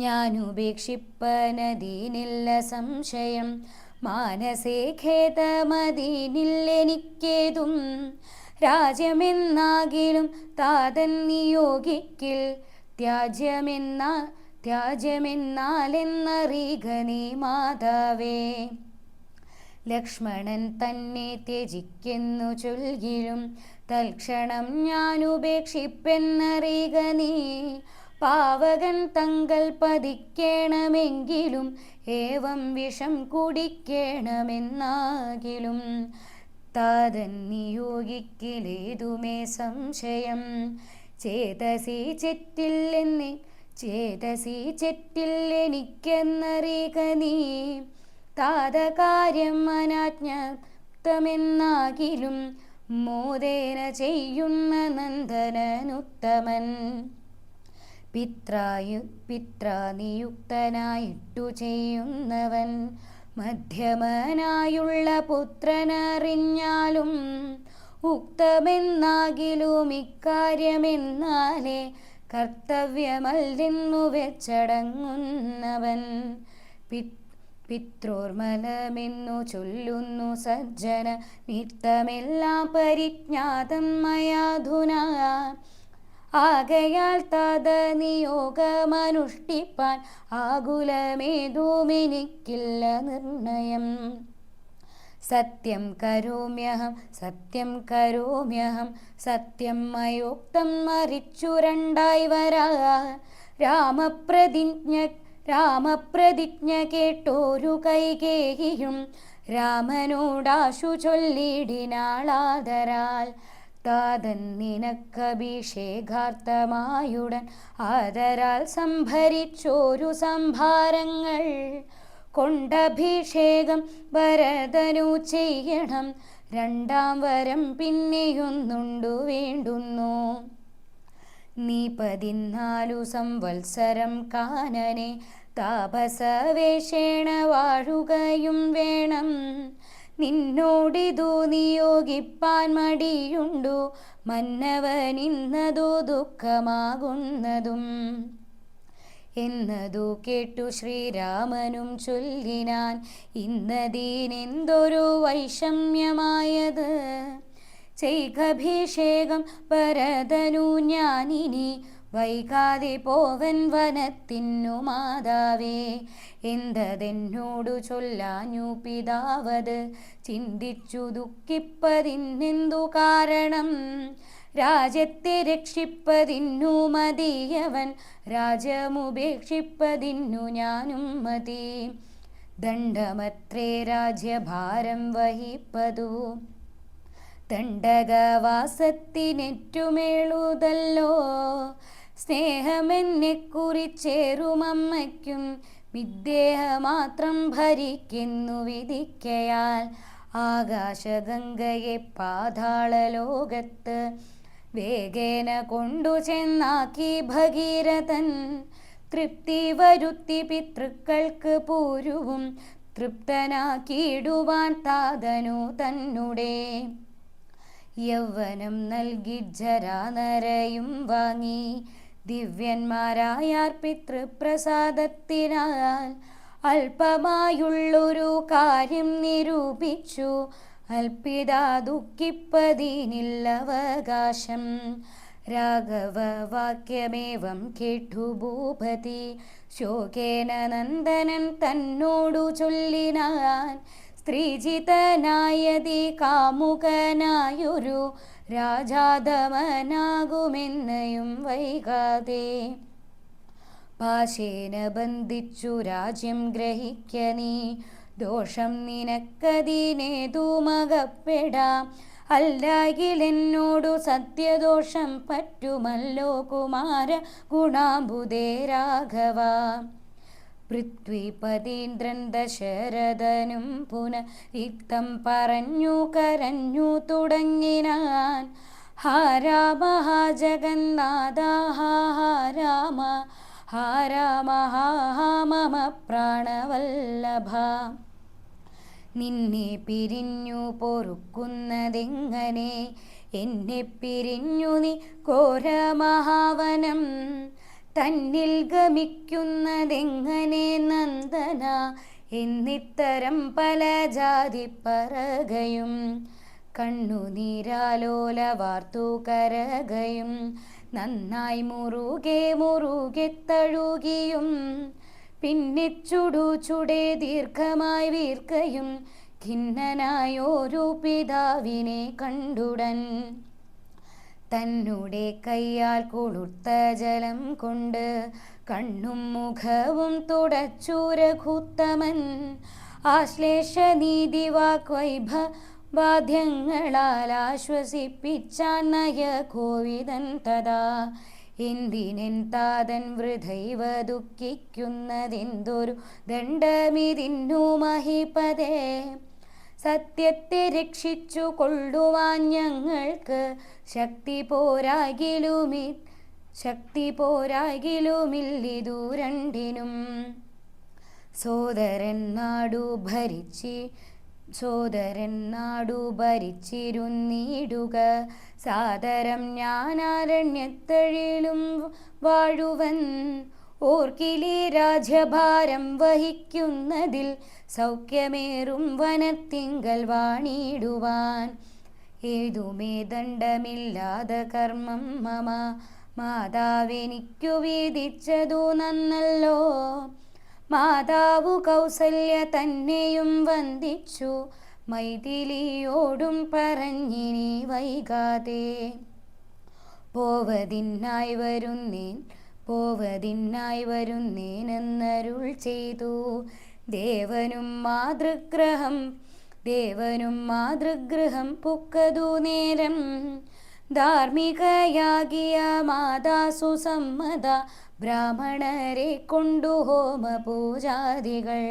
ഞാനുപേക്ഷിപ്പനദീനില്ല സംശയം. മാനസേ ഖേദമതിനില്ലെനിക്കേതും രാജ്യമെന്നാകിലും താതൻ നിയോഗിക്കിൽ ത്യാജ്യമെന്നാലെന്നറിയുക നീ മാതാവേ. ലക്ഷ്മണൻ തന്നെ ത്യജിക്കെന്നു ചൊല്ലിലും തൽക്ഷണം ഞാൻ ഉപേക്ഷിപ്പെന്നറിയുക നീ. പാവകൻ തങ്കൽ പതിക്കേണമെങ്കിലും ഏവം വിഷം കുടിക്കേണമെന്നാകിലും താതൻ നിയോഗിക്കിലേതുമേ സംശയം. ചേതസി ചെറ്റില്ലെനിക്കെന്നറിയുക നീ. താതകാര്യം അനാജ്ഞപ്തമെന്നാകിലും മോദേന ചെയ്യുന്ന നന്ദനനുത്തമൻ. പിത്രാനിയുക്തനായിട്ടു ചെയ്യുന്നവൻ മധ്യമനായുള്ള പുത്രനറിഞ്ഞാലും ഉക്തമെന്നാകിലും ഇക്കാര്യമെന്നാലേ കർത്തവ്യമല്ലെന്നു വെച്ചടങ്ങുന്നവൻ. പിത്രോർമലമെന്നു ചൊല്ലുന്നു സജ്ജന നിത്തമെല്ലാം പരിജ്ഞാതം മയാധുനാ. ആകയാൽ താത നിയോഗമനുഷ്ഠിപ്പാൻ ആകുലമേതുമെനിക്കില്ല നിർണയം. സത്യം കരോമ്യഹം സത്യം മയോക്തം മറിച്ചു രണ്ടായി വരാ. രാമപ്രതിജ്ഞ കേട്ടോരു കൈകേയിയും രാമനോടാശു ചൊല്ലിടിനാളാദരാൽ. താതൻ നിനക്കഭിഷേകാർത്ഥമായുടൻ ആദരാൽ സംഭരിച്ചോരു സംഭാരങ്ങൾ കൊണ്ടഭിഷേകം ഭരതനു ചെയ്യണം. രണ്ടാം വരം പിന്നെയൊന്നുണ്ടു വേണ്ടുന്നു. നീ 14 സംവത്സരം കാനനെ താപസവേഷേണ വാഴുകയും വേണം. നിന്നോടിതു നിയോഗിപ്പാൻ മടിയുണ്ടു മന്നവനിന്നതു ദുഃഖമാകുന്നതും എന്നതു കേട്ടു ശ്രീരാമനും ചൊല്ലിനാൻ. ഇന്നതീനെന്തൊരു വൈഷമ്യമായത്. ചെയ്കഭിഷേകം ഭരതനു ഞാനിനി വൈകാതെ പോവൻ വനത്തിന്നു മാതാവേ. എന്തതെന്നോടു ചൊല്ലാഞ്ഞു പിതാവത് ചിന്തിച്ചു ദുഃഖിപ്പതിനെന്തു കാരണം. രാജ്യത്തെ രക്ഷിപ്പതിന്നു മതിയവൻ രാജ്യമുപേക്ഷിപ്പതിന്നു ഞാനും മതി. ദണ്ഡമത്രേ രാജ്യഭാരം വഹിപ്പതു ദണ്ഡകവാസത്തിനെറ്റുമേളുതല്ലോ. സ്നേഹമെന്നെ കുറിച്ചേറുമമ്മയ്ക്കും വിദേഹമാത്രം ഭരിക്കുന്നു വിധിക്കയാൽ. ആകാശഗംഗയെ പാതാളലോകത്ത് വേഗേന കൊണ്ടു ചെന്നാക്കി ഭഗീരഥൻ. തൃപ്തി വരുത്തി പിതൃക്കൾക്ക് പൂരുവും തൃപ്തനാക്കിയിടുവാൻ താതനു തന്നുടെ. യൗവനം നൽകി ജരാനരയും വാങ്ങി ദിവ്യന്മാരായാർ പിതൃപ്രസാദത്തിനാൽ. അല്പമായുള്ളൊരു കാര്യം നിരൂപിച്ചു അൽപിതാ ദുഃഖിപ്പതിനില്ലവകാശം. രാഘവവാക്യമേവം കേട്ടു ഭൂപതി ശോകേന നന്ദനൻ തന്നോടു ചൊല്ലിനാൻ. സ്ത്രീജിതനായതി കാമുകനായൊരു രാജാധമനാകുമെന്നയും വൈകാതെ. പാശേന ബന്ധിച്ചു രാജ്യം ഗ്രഹിക്ക നീ. ദോഷം നിനക്കതിനേതുമകപ്പെടാം. അല്ലാകിലെന്നോടു സത്യദോഷം പറ്റുമല്ലോ കുമാര ഗുണാംബുദേ രാഘവ. പൃഥ്വിപതീന്ദ്രൻ ദശരഥനും പുനരിക്തം പറഞ്ഞു കരഞ്ഞു തുടങ്ങിനാൻ. ഹാ രാമ ഹാ ജഗന്നാഥ ഹാ രാമ ഹാ രാമ ഹാ മമ പ്രാണവല്ലഭ. നിന്നെ പിരിഞ്ഞു പൊറുക്കുന്നതെങ്ങനെ, എന്നെ പിരിഞ്ഞു നീ ഘോരമഹാവനം തന്നിൽ ഗമിക്കുന്നതെങ്ങനെ നന്ദന. എന്നിത്തരം പല ജാതി പറകയും കണ്ണുനീരാലോല വാർത്തു കരകയും നന്നായി മുറുകെ തഴുകിയും പിന്നെ ചുടേ ദീർഘമായി വീർക്കയും ഖിന്നനായോരു പിതാവിനെ കണ്ടുടൻ തന്നെ കയ്യാൽ കൊളുത്ത ജലം കൊണ്ട് കണ്ണും മുഖവും തുടച്ചു രഘുത്തമൻ ആശ്ലേഷനീതി വാക്വൈഭവാദ്യങ്ങളാൽ ആശ്വസിപ്പിച്ചാൻ നയ കോവിദൻ തഥാ. എന്തിനെൻ താതൻ വൃഥൈവ ദുഃഖിക്കുന്നതെന്തൊരു ദണ്ഡമിതിന്നു മഹിപതേ, സത്യത്തെ രക്ഷിച്ചു കൊള്ളുവാൻ ഞങ്ങൾക്ക് ശക്തി പോരാകിലുമില്ലിതു രണ്ടിനും. സോദരൻ നാടു ഭരിച്ചിരുന്നിടുക സാദരം ഞാനാരണ്യത്തഴിലും വാഴുവൻ. ഓർക്കിലി രാജ്യഭാരം വഹിക്കുന്നതിൽ സൗഖ്യമേറും വനത്തിങ്കൽ വാണിടുവാൻ. ഏതുമേ ദണ്ഡമില്ലാത കർമ്മം മമ മാതാവെനിക്കു വീതിച്ചതു നന്നല്ലോ. മാതാവു കൗസല്യ തന്നെയും വന്ദിച്ചു മൈഥിലിയോടും പറഞ്ഞിനി വൈകാതെ. പോവതിനായി വരുന്നേനെന്നരുൾ ചെയ്തു ദേവനും മാതൃഗൃഹം പുക്കതു നേരം. ധാർമ്മികയാകിയ മാതാസു സമ്മത ബ്രാഹ്മണരെ കൊണ്ടു ഹോമപൂജാദികൾ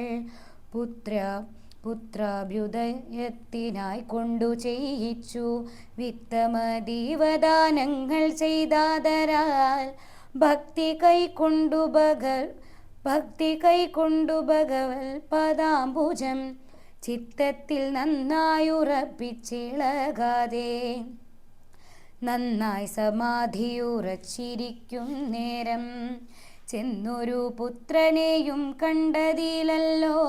പുത്രാഭ്യുദയത്തിനായി കൊണ്ടു ചെയ്യിച്ചു. വിത്തമദീവദാനങ്ങൾ ചെയ്താദരാൽ ഭക്തി കൈക്കൊണ്ടു ഭഗവൽ പദാംബുജം ചിത്തത്തിൽ നന്നായുറപ്പിച്ചിളകാതെ. നന്നായി സമാധിയുറച്ചിരിക്കും നേരം ചെന്നൊരു പുത്രനെയും കണ്ടതിലല്ലോ.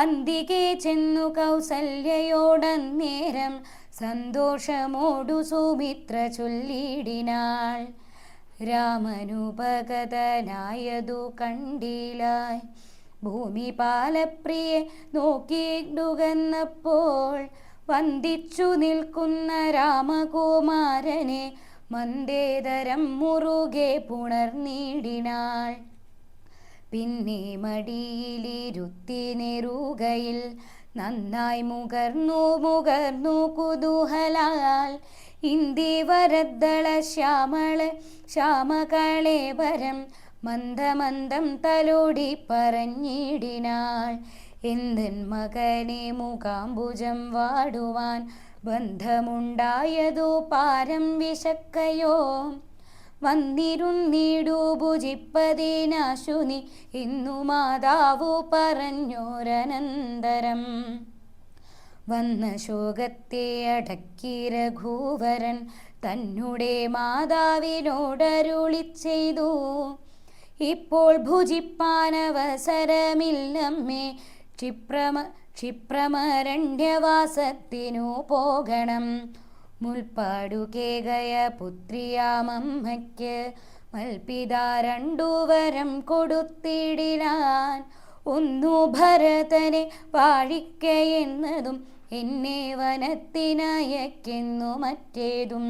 അന്തികെ ചെന്നു കൗസല്യയോടന്നേരം സന്തോഷമോടു സുമിത്ര ചൊല്ലിടിനാൾ. രാമനുപഗതനായതു കണ്ടിലായി ഭൂമിപാലപ്രിയെ നോക്കിയിടുകന്നപ്പോൾ വന്ദിച്ചു നിൽക്കുന്ന രാമകുമാരനെ മന്ദേതരം മുറുകെ പുണർന്നിടിനാൾ. പിന്നെ മടിയിലിരുത്തി നെറുകയിൽ നന്നായി മുകർന്നു കുതൂഹലാൽ. ഇന്ദിവരദ്ദള ശ്യാമകളേവരം മന്ദമന്ദം തലോടി പറഞ്ഞിടിനാൾ. എന്തൻ മകനെ മുഖാംബുജം വാടുവാൻ ബന്ധമുണ്ടായതു പാരം വിശക്കയോ. വന്നിരുന്നിടു ഭുജിപ്പതിനാശുനി ഇന്നു മാതാവു പറഞ്ഞോരനന്തരം. വന്ന ശോകത്തെ അടക്കി രഘുവരൻ തന്നെ മാതാവിനോടരുളി ചെയ്തു. ഇപ്പോൾ ഭുജിപ്പാനവസരമില്ലമ്മേ, ക്ഷിപ്രമരണ്യവാസത്തിനു പോകണം. മുൽപ്പാടു കേകയ പുത്രിയാമമ്മയ്ക്ക് മൽപിതാ രണ്ടുവരം കൊടുത്തിടിനാൻ. ഒന്നു ഭരതനെ വാഴിക്കയെന്നതും എന്നെ വനത്തിനയക്കെന്നു മറ്റേതും.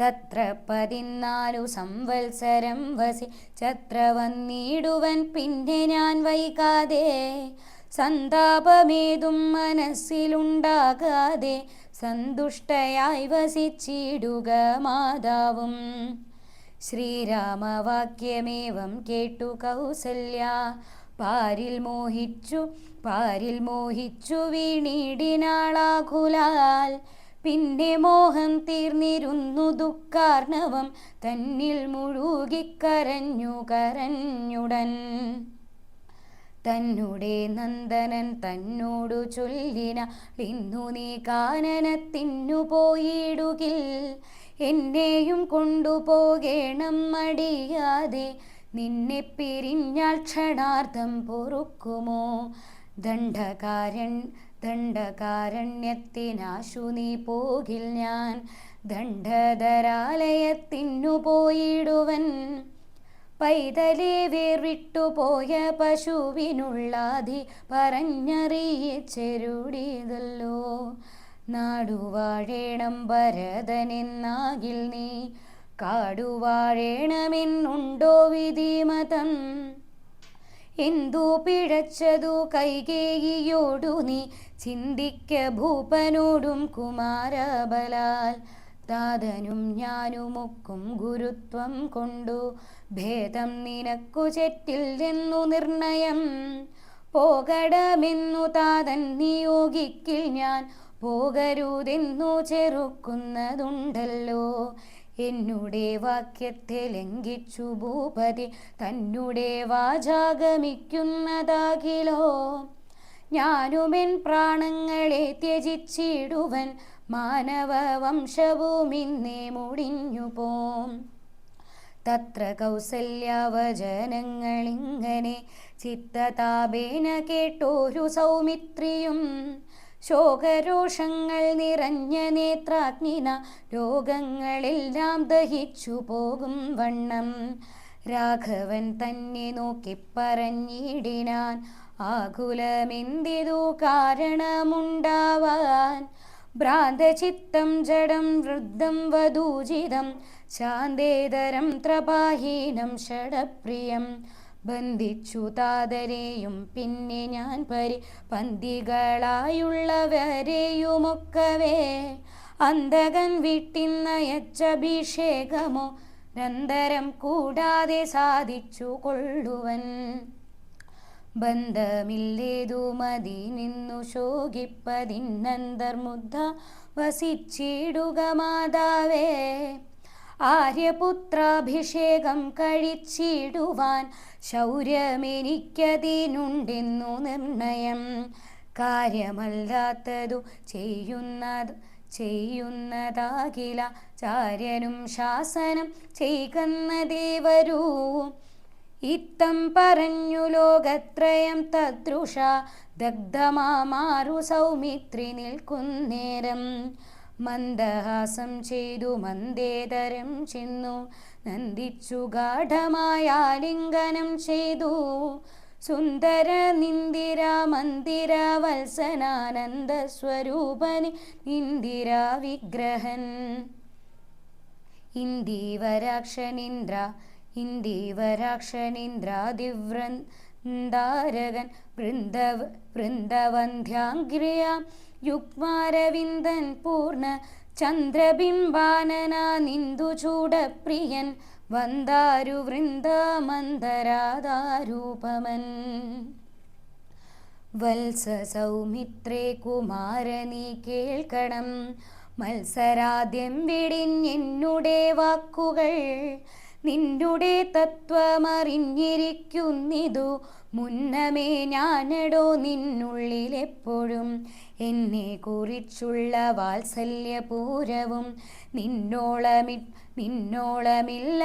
തത്ര 14 സംവത്സരം വസിച്ചത്ര വന്നിടുവൻ പിന്നെ ഞാൻ വൈകാതെ. സന്താപമേതും മനസ്സിലുണ്ടാകാതെ സന്തുഷ്ടയായി വസിച്ചിടുക മാതാവും. ശ്രീരാമവാക്യമേവം കേട്ടു കൗസല്യ പാരിൽ മോഹിച്ചു വീണിടിനാളാകുലാൽ. പിന്നെ മോഹം തീർന്നിരുന്നു ദുഃഖാർണവം തന്നിൽ കരഞ്ഞുടൻ. തന്നെ നന്ദനൻ തന്നോടു ചൊല്ലിന, ഇന്നു നീ കാനനത്തിന്നു പോയിടുകിൽ എന്നെയും കൊണ്ടുപോകേണം മടിയാതെ. നിന്നെ പിരിഞ്ഞാൽ ക്ഷണാർദ്ധം പൊറുക്കുമോ? ദണ്ഡകാരണ്യത്തിനാശു നീ പോകിൽ ഞാൻ, ദണ്ഡധരാലയത്തിനു പോയിടുവൻ. പൈതലേ വേർവിട്ടുപോയ പശുവിനുള്ളാധി പറഞ്ഞറിയിച്ചെരുടിയതല്ലോ. നാടുവാഴേണം ഭരതനെന്നാകിൽ നീ, കാടുവാഴേണമെന്നുണ്ടോ വിധിമതം? എന്തു പിഴച്ചതു കൈകേയിയോടു നീ ചിന്തിക്ക ഭൂപനോടും കുമാരബലാൽ. താതനും ഞാനുമൊക്കും ഗുരുത്വം കൊണ്ടു ഭേദം നിനക്കു ചെറ്റില്ലെന്നു നിർണയം. പോകടമെന്നു താതൻ നിയോഗിക്കിൽ ഞാൻ, പോകരുതെന്നു ചെറുക്കുന്നതുണ്ടല്ലോ. എന്നുടെ വാക്യത്തെ ലംഘിച്ചു ഭൂപതി തന്നെ വാചാഗമിക്കുന്നതാകിലോ? ഞാനുമെൻ പ്രാണങ്ങളെ ത്യജിച്ചിടുവൻ, മാനവ വംശഭൂമിന്നേ മുടിഞ്ഞു പോം. തത്ര കൗസല്യാവചനങ്ങളിങ്ങനെ ചിത്തതാപേന കേട്ടോരു സൗമിത്രിയും, ശോകരോഷങ്ങൾ നിറഞ്ഞ നേത്രാഗ്നിന രോഗങ്ങളെല്ലാം ദഹിച്ചു പോകും വണ്ണം. രാഘവൻ തന്നെ നോക്കി പറഞ്ഞിടിനാൻ, ആകുലമെന്തിതു കാരണമുണ്ടാവാൻ? ഭ്രാന്തചിത്തം ജഡം വൃദ്ധം വധൂജിതം, ശാന്തേതരം ത്രപാഹീനം ഷഡപ്രിയം. ബന്ധിച്ചു താതരെയും പിന്നെ ഞാൻ പന്തികളായുള്ളവരെയുമൊക്കവേ, അന്തകൻ വീട്ടിന്നയച്ചഭിഷേകമോ നന്തരം കൂടാതെ സാധിച്ചു കൊള്ളുവൻ. ബന്ധമില്ലേതു മതി നിന്നു ശോകിപ്പതിന്നന്തർമുദ്ധ വസിച്ചിടുക മാതാവേ. ആര്യപുത്രാഭിഷേകം കഴിച്ചിടുവാൻ ശൗര്യമെനിക്കതിനുണ്ടെന്നു നിർണയം. കാര്യമല്ലാത്തതു ചെയ്യുന്നതാകില, ചാര്യനും ശാസനം ചെയ്യുന്നതേ വരൂ. ഇത്തം പറഞ്ഞു ലോകത്രയം തദ്രുഷ ദഗ്ധമാമാറു സൗമിത്രി നിൽക്കുന്നേരം. മന്ദഹാസം ചെയ്തു മന്ദേതരം ചെന്നു നന്ദിച്ചു ഗാഠമായാലിംഗനം ചെയ്തു. സുന്ദര നിന്ദിരാ മന്ദിര വത്സനാനന്ദ സ്വരൂപനി നിന്ദിരാ വിഗ്രഹൻ. ഇന്ദീവരാക്ഷനിന്ദ്രാദിവൃന്ദാരകൻ വൃന്ദവന്ധ്യാംഗ്രിയാം യുഗ്മാരവിന്ദൻ പൂർണ്ണ ചന്ദ്രബിംബാനന നിന്ദുചൂടപ്രിയൻ വന്ദാരു വൃന്ദമന്ദരാധാരൂപമൻ. വത്സ സൗമിത്രേ കുമാരനീ കേൾക്കണം, മത്സരാദ്യം വെടിഞ്ഞെന്നുടെ വാക്കുകൾ. നിന്നുടെ തത്വമറിഞ്ഞിരിക്കുന്നിതു മുന്നമേ ഞാനടോ നിന്നുള്ളിലെപ്പോഴും. എന്നെ കുറിച്ചുള്ള വാത്സല്യപൂരവും നിന്നോളമില്ല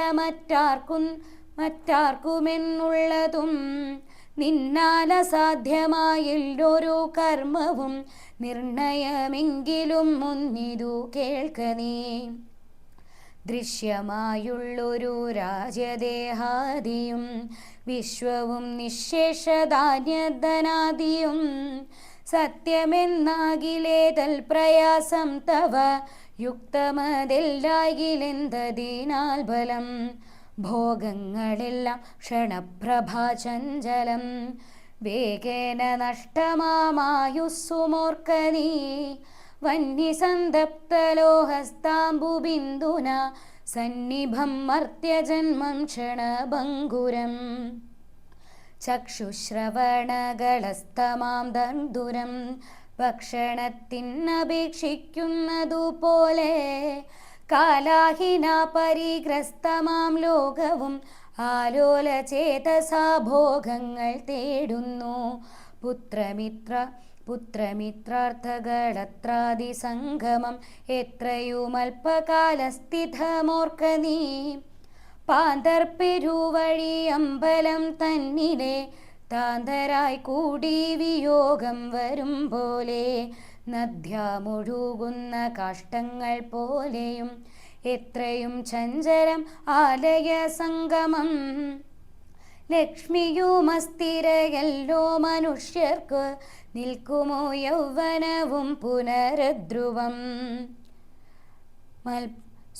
മറ്റാർക്കുമെന്നുള്ളതും. നിന്നാലസാധ്യമായുള്ളൊരു കർമ്മവും നിർണയമെങ്കിലും മുന്നിതു കേൾക്ക നീ. ദൃശ്യമായുള്ളൊരു രാജ്യദേഹാദിയും വിശ്വവും നിശേഷധാന്യധനാദിയും സത്യമെന്നാകിലേതൽ പ്രയാസം തവ യുക്തമതെല്ലാകിലെന്തതിനാൽ ബലം. ഭോഗങ്ങളെല്ലാം ക്ഷണപ്രഭാചഞ്ചലം, വേഗേന നഷ്ടമായുസ്സുമോർക്ക നീ. വന്യസന്തപ്തലോഹസ്താംബുബിന്ദുന സന്നിഭം മർത്യജന്മം ക്ഷണഭംഗുരം. ചക്ഷുശ്രവണകളസ്തമാം ദന്തുരം ഭക്ഷണത്തിനപേക്ഷിക്കുന്നതുപോലെ. കാലാഹിന പരിഗ്രസ്തമാം ലോകവും ആലോലചേതസാ ഭോഗങ്ങൾ തേടുന്നു. പുത്രമിത്രാർത്ഥകളത്രാദിസംഗമം എത്രയുമൽപകാലസ്ഥിതമോർക്ക നീ. പാന്തർപ്പെരുവഴി അമ്പലം തന്നിലെ താന്തരായി കൂടി വിയോഗം വരും പോലെ നദ്യാമൊഴുകുന്ന കാഷ്ടങ്ങൾ പോലെയും എത്രയും ചഞ്ചലം ആലയ സംഗമം. ലക്ഷ്മിയുമസ്ഥിരയല്ലോ മനുഷ്യർക്ക് നിൽക്കുമോ യൗവനവും പുനരുദ്രുവം.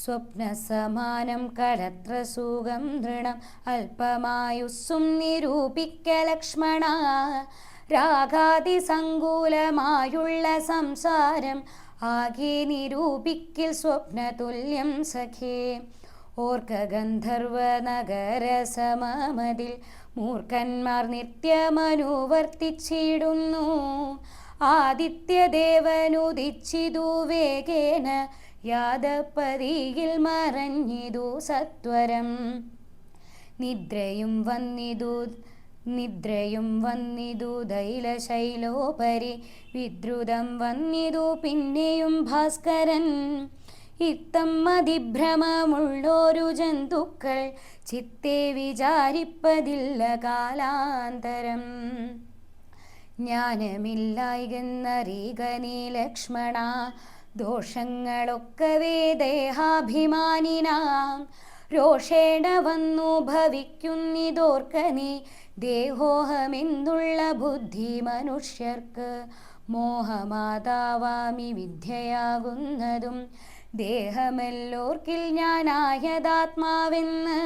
സ്വപ്നസമാനം കളത്ര സുഖം ദൃഢം അല്പമായുസ്സും നിരൂപിക്ക ലക്ഷ്മണ. രാഗാതിസങ്കുലമായുള്ള സംസാരം ആകെ നിരൂപിക്കിൽ സ്വപ്നതുല്യം സഖേ. ഓർക്ക ഗന്ധർവ നഗര സമമതിൽ മൂർഖന്മാർ നിത്യമനുവർത്തിച്ചിടുന്നു. ആദിത്യദേവനുദിച്ചിതു വേഗേന യാദപ്പതിയിൽ മറഞ്ഞിതു സത്വരം. നിദ്രയും വന്നിതു ദൈലശൈലോപരി വിദ്രുതം വന്നിതു പിന്നെയും ഭാസ്കരൻ. ഇത്തം മതിഭ്രമമുള്ളോരു ജന്തുക്കൾ ചിത്തെ വിചാരിപ്പതില്ല കാലാന്തരം. ജ്ഞാനമില്ലായികെന്നറിയുക ലക്ഷ്മണ ദോഷങ്ങളൊക്കവേ ദേഹാഭിമാനിനാം. രോഷേണ വന്നു ഭവിക്കുന്നിതോർക്ക നീ ദേഹോഹമെന്നുള്ള ബുദ്ധി മനുഷ്യർക്ക്. മോഹമാതാവാമി വിദ്യയാകുന്നതും ദേഹമെല്ലോർക്കിൽ ഞാനായതാത്മാവെന്ന്.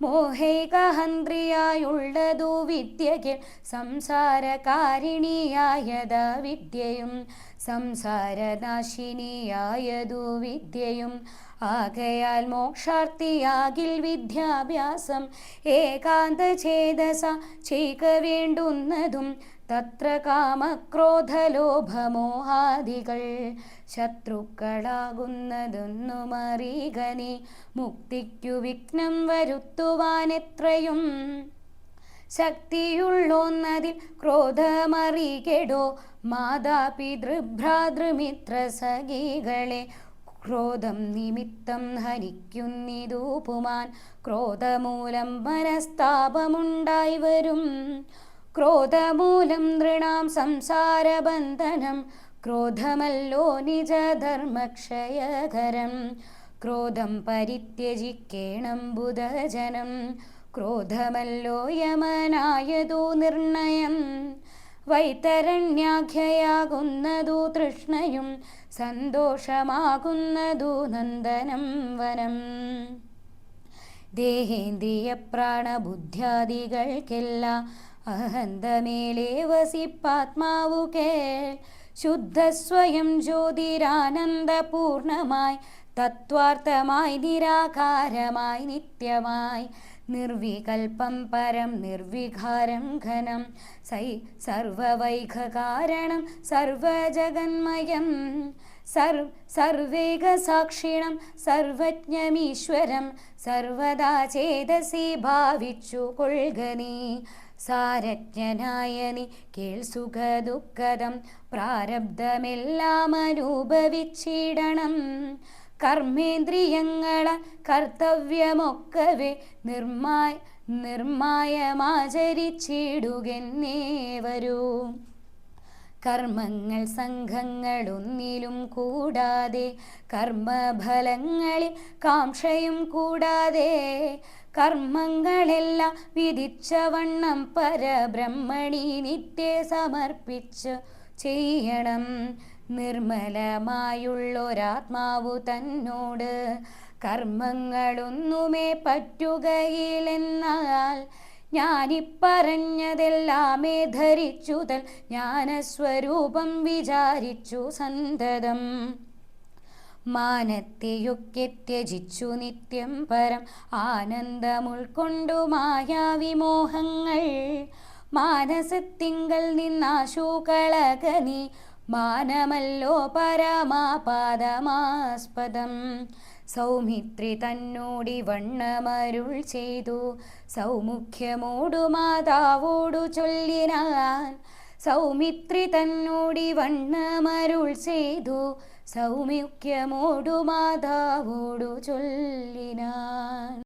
മോഹൈകഹന്ത്രിയായുള്ളതു വിദ്യയ്ക്ക് സംസാരകാരിണിയായത വിദ്യയും സംസാരനാശിനിയായതു വിദ്യയും. ആകയാൽ മോക്ഷാർത്ഥിയാകിൽ വിദ്യാഭ്യാസം ഏകാന്തചേതസ ചെയ്ക വേണ്ടുന്നതും. തത്ര കാമക്രോധലോഭമോഹാദികൾ ശത്രുക്കളാകുന്നതൊന്നുമറിയുക നീ. മുക്തിക്കു വിഘ്നം വരുത്തുവാനെത്രയും ശക്തിയുള്ളോന്നതിൽ ക്രോധമറികെടോ. മാതാപിതൃഭ്രാതൃമിത്ര സഖികളെ ക്രോധം നിമിത്തം ഹനിക്കുന്നിതു പുമാൻ. ക്രോധമൂലം മനസ്താപമുണ്ടായി വരും. ക്രോധമൂലം നൃണാം സംസാരബന്ധനം. ക്രോധമല്ലോ നിജധർമ്മക്ഷയകരം. ക്രോധം പരിത്യജിക്കേണം ബുധജനം. ക്രോധമല്ലോ യമനായതു നിർണയം. വൈതരണ്യാഖ്യയാകുന്നതു തൃഷ്ണയും സന്തോഷമാകുന്നതു നന്ദനം വനം. ദേഹേന്ദ്രിയ പ്രാണബുദ്ധ്യാദികൾക്കെല്ലാം അഹന്തമേലേ വസിപ്പാത്മാവു കേൾ. ശുദ്ധസ്വയം ജ്യോതിരാനന്ദപൂർണമായി തത്വാർത്ഥമായി നിരാകാരമായി നിത്യമായി. നിർവികൽപ്പം പരം നിർവികാരം ഘനം സർവവൈഘകാരണം സർവജഗന്മയം. സർവേകസാക്ഷിണം സർവജ്ഞമീശ്വരം സർവദാ ചേതസി ഭാവിച്ചു കൊൾകനീ. സാരജ്ഞനായ നീ കേൾ സുഖദുഃഖദം പ്രാരബ്ധമെല്ലാം അനുഭവിച്ചിടണം. കർമ്മേന്ദ്രിയങ്ങളാൽ കർത്തവ്യമൊക്കവേ നിർമായമാചരിച്ചിടുകെന്നേ വരൂ. കർമ്മങ്ങൾ സംഘങ്ങളൊന്നിലും കൂടാതെ കർമ്മഫലങ്ങളിൽ കാംക്ഷയും കൂടാതെ കർമ്മങ്ങളെല്ലാം വിധിച്ചവണ്ണം പരബ്രഹ്മണി നിത്യ സമർപ്പിച്ച് ചെയ്യണം. നിർമ്മലമായുള്ളൊരാത്മാവു തന്നോട് കർമ്മങ്ങളൊന്നുമേ പറ്റുകയില്ലെന്നാൽ ഞാനിപ്പറഞ്ഞതെല്ലാമേ ധരിച്ചുതൽ ജ്ഞാനസ്വരൂപം വിചാരിച്ചു സന്തതം. മാനത്തെയൊക്കെ ത്യജിച്ചു നിത്യം പരം ആനന്ദമുൾക്കൊണ്ടു മായാവിമോഹങ്ങൾ. മാനസത്തിങ്കൽ നിന്നാശു കളക നീ മാനമല്ലോ പരമാപാദമാസ്പദം. സൗമിത്രി തന്നോടി വണ്ണമരുൾ ചെയ്തു സൗമുഖ്യമോടു മാതാവോടു ചൊല്ലിനാൻ. സൗമിത്രി തന്നോടി വണ്ണമരുൾ ചെയ്തു സൗമുഖ്യമോടു മാതാവോടു ചൊല്ലിനാൻ.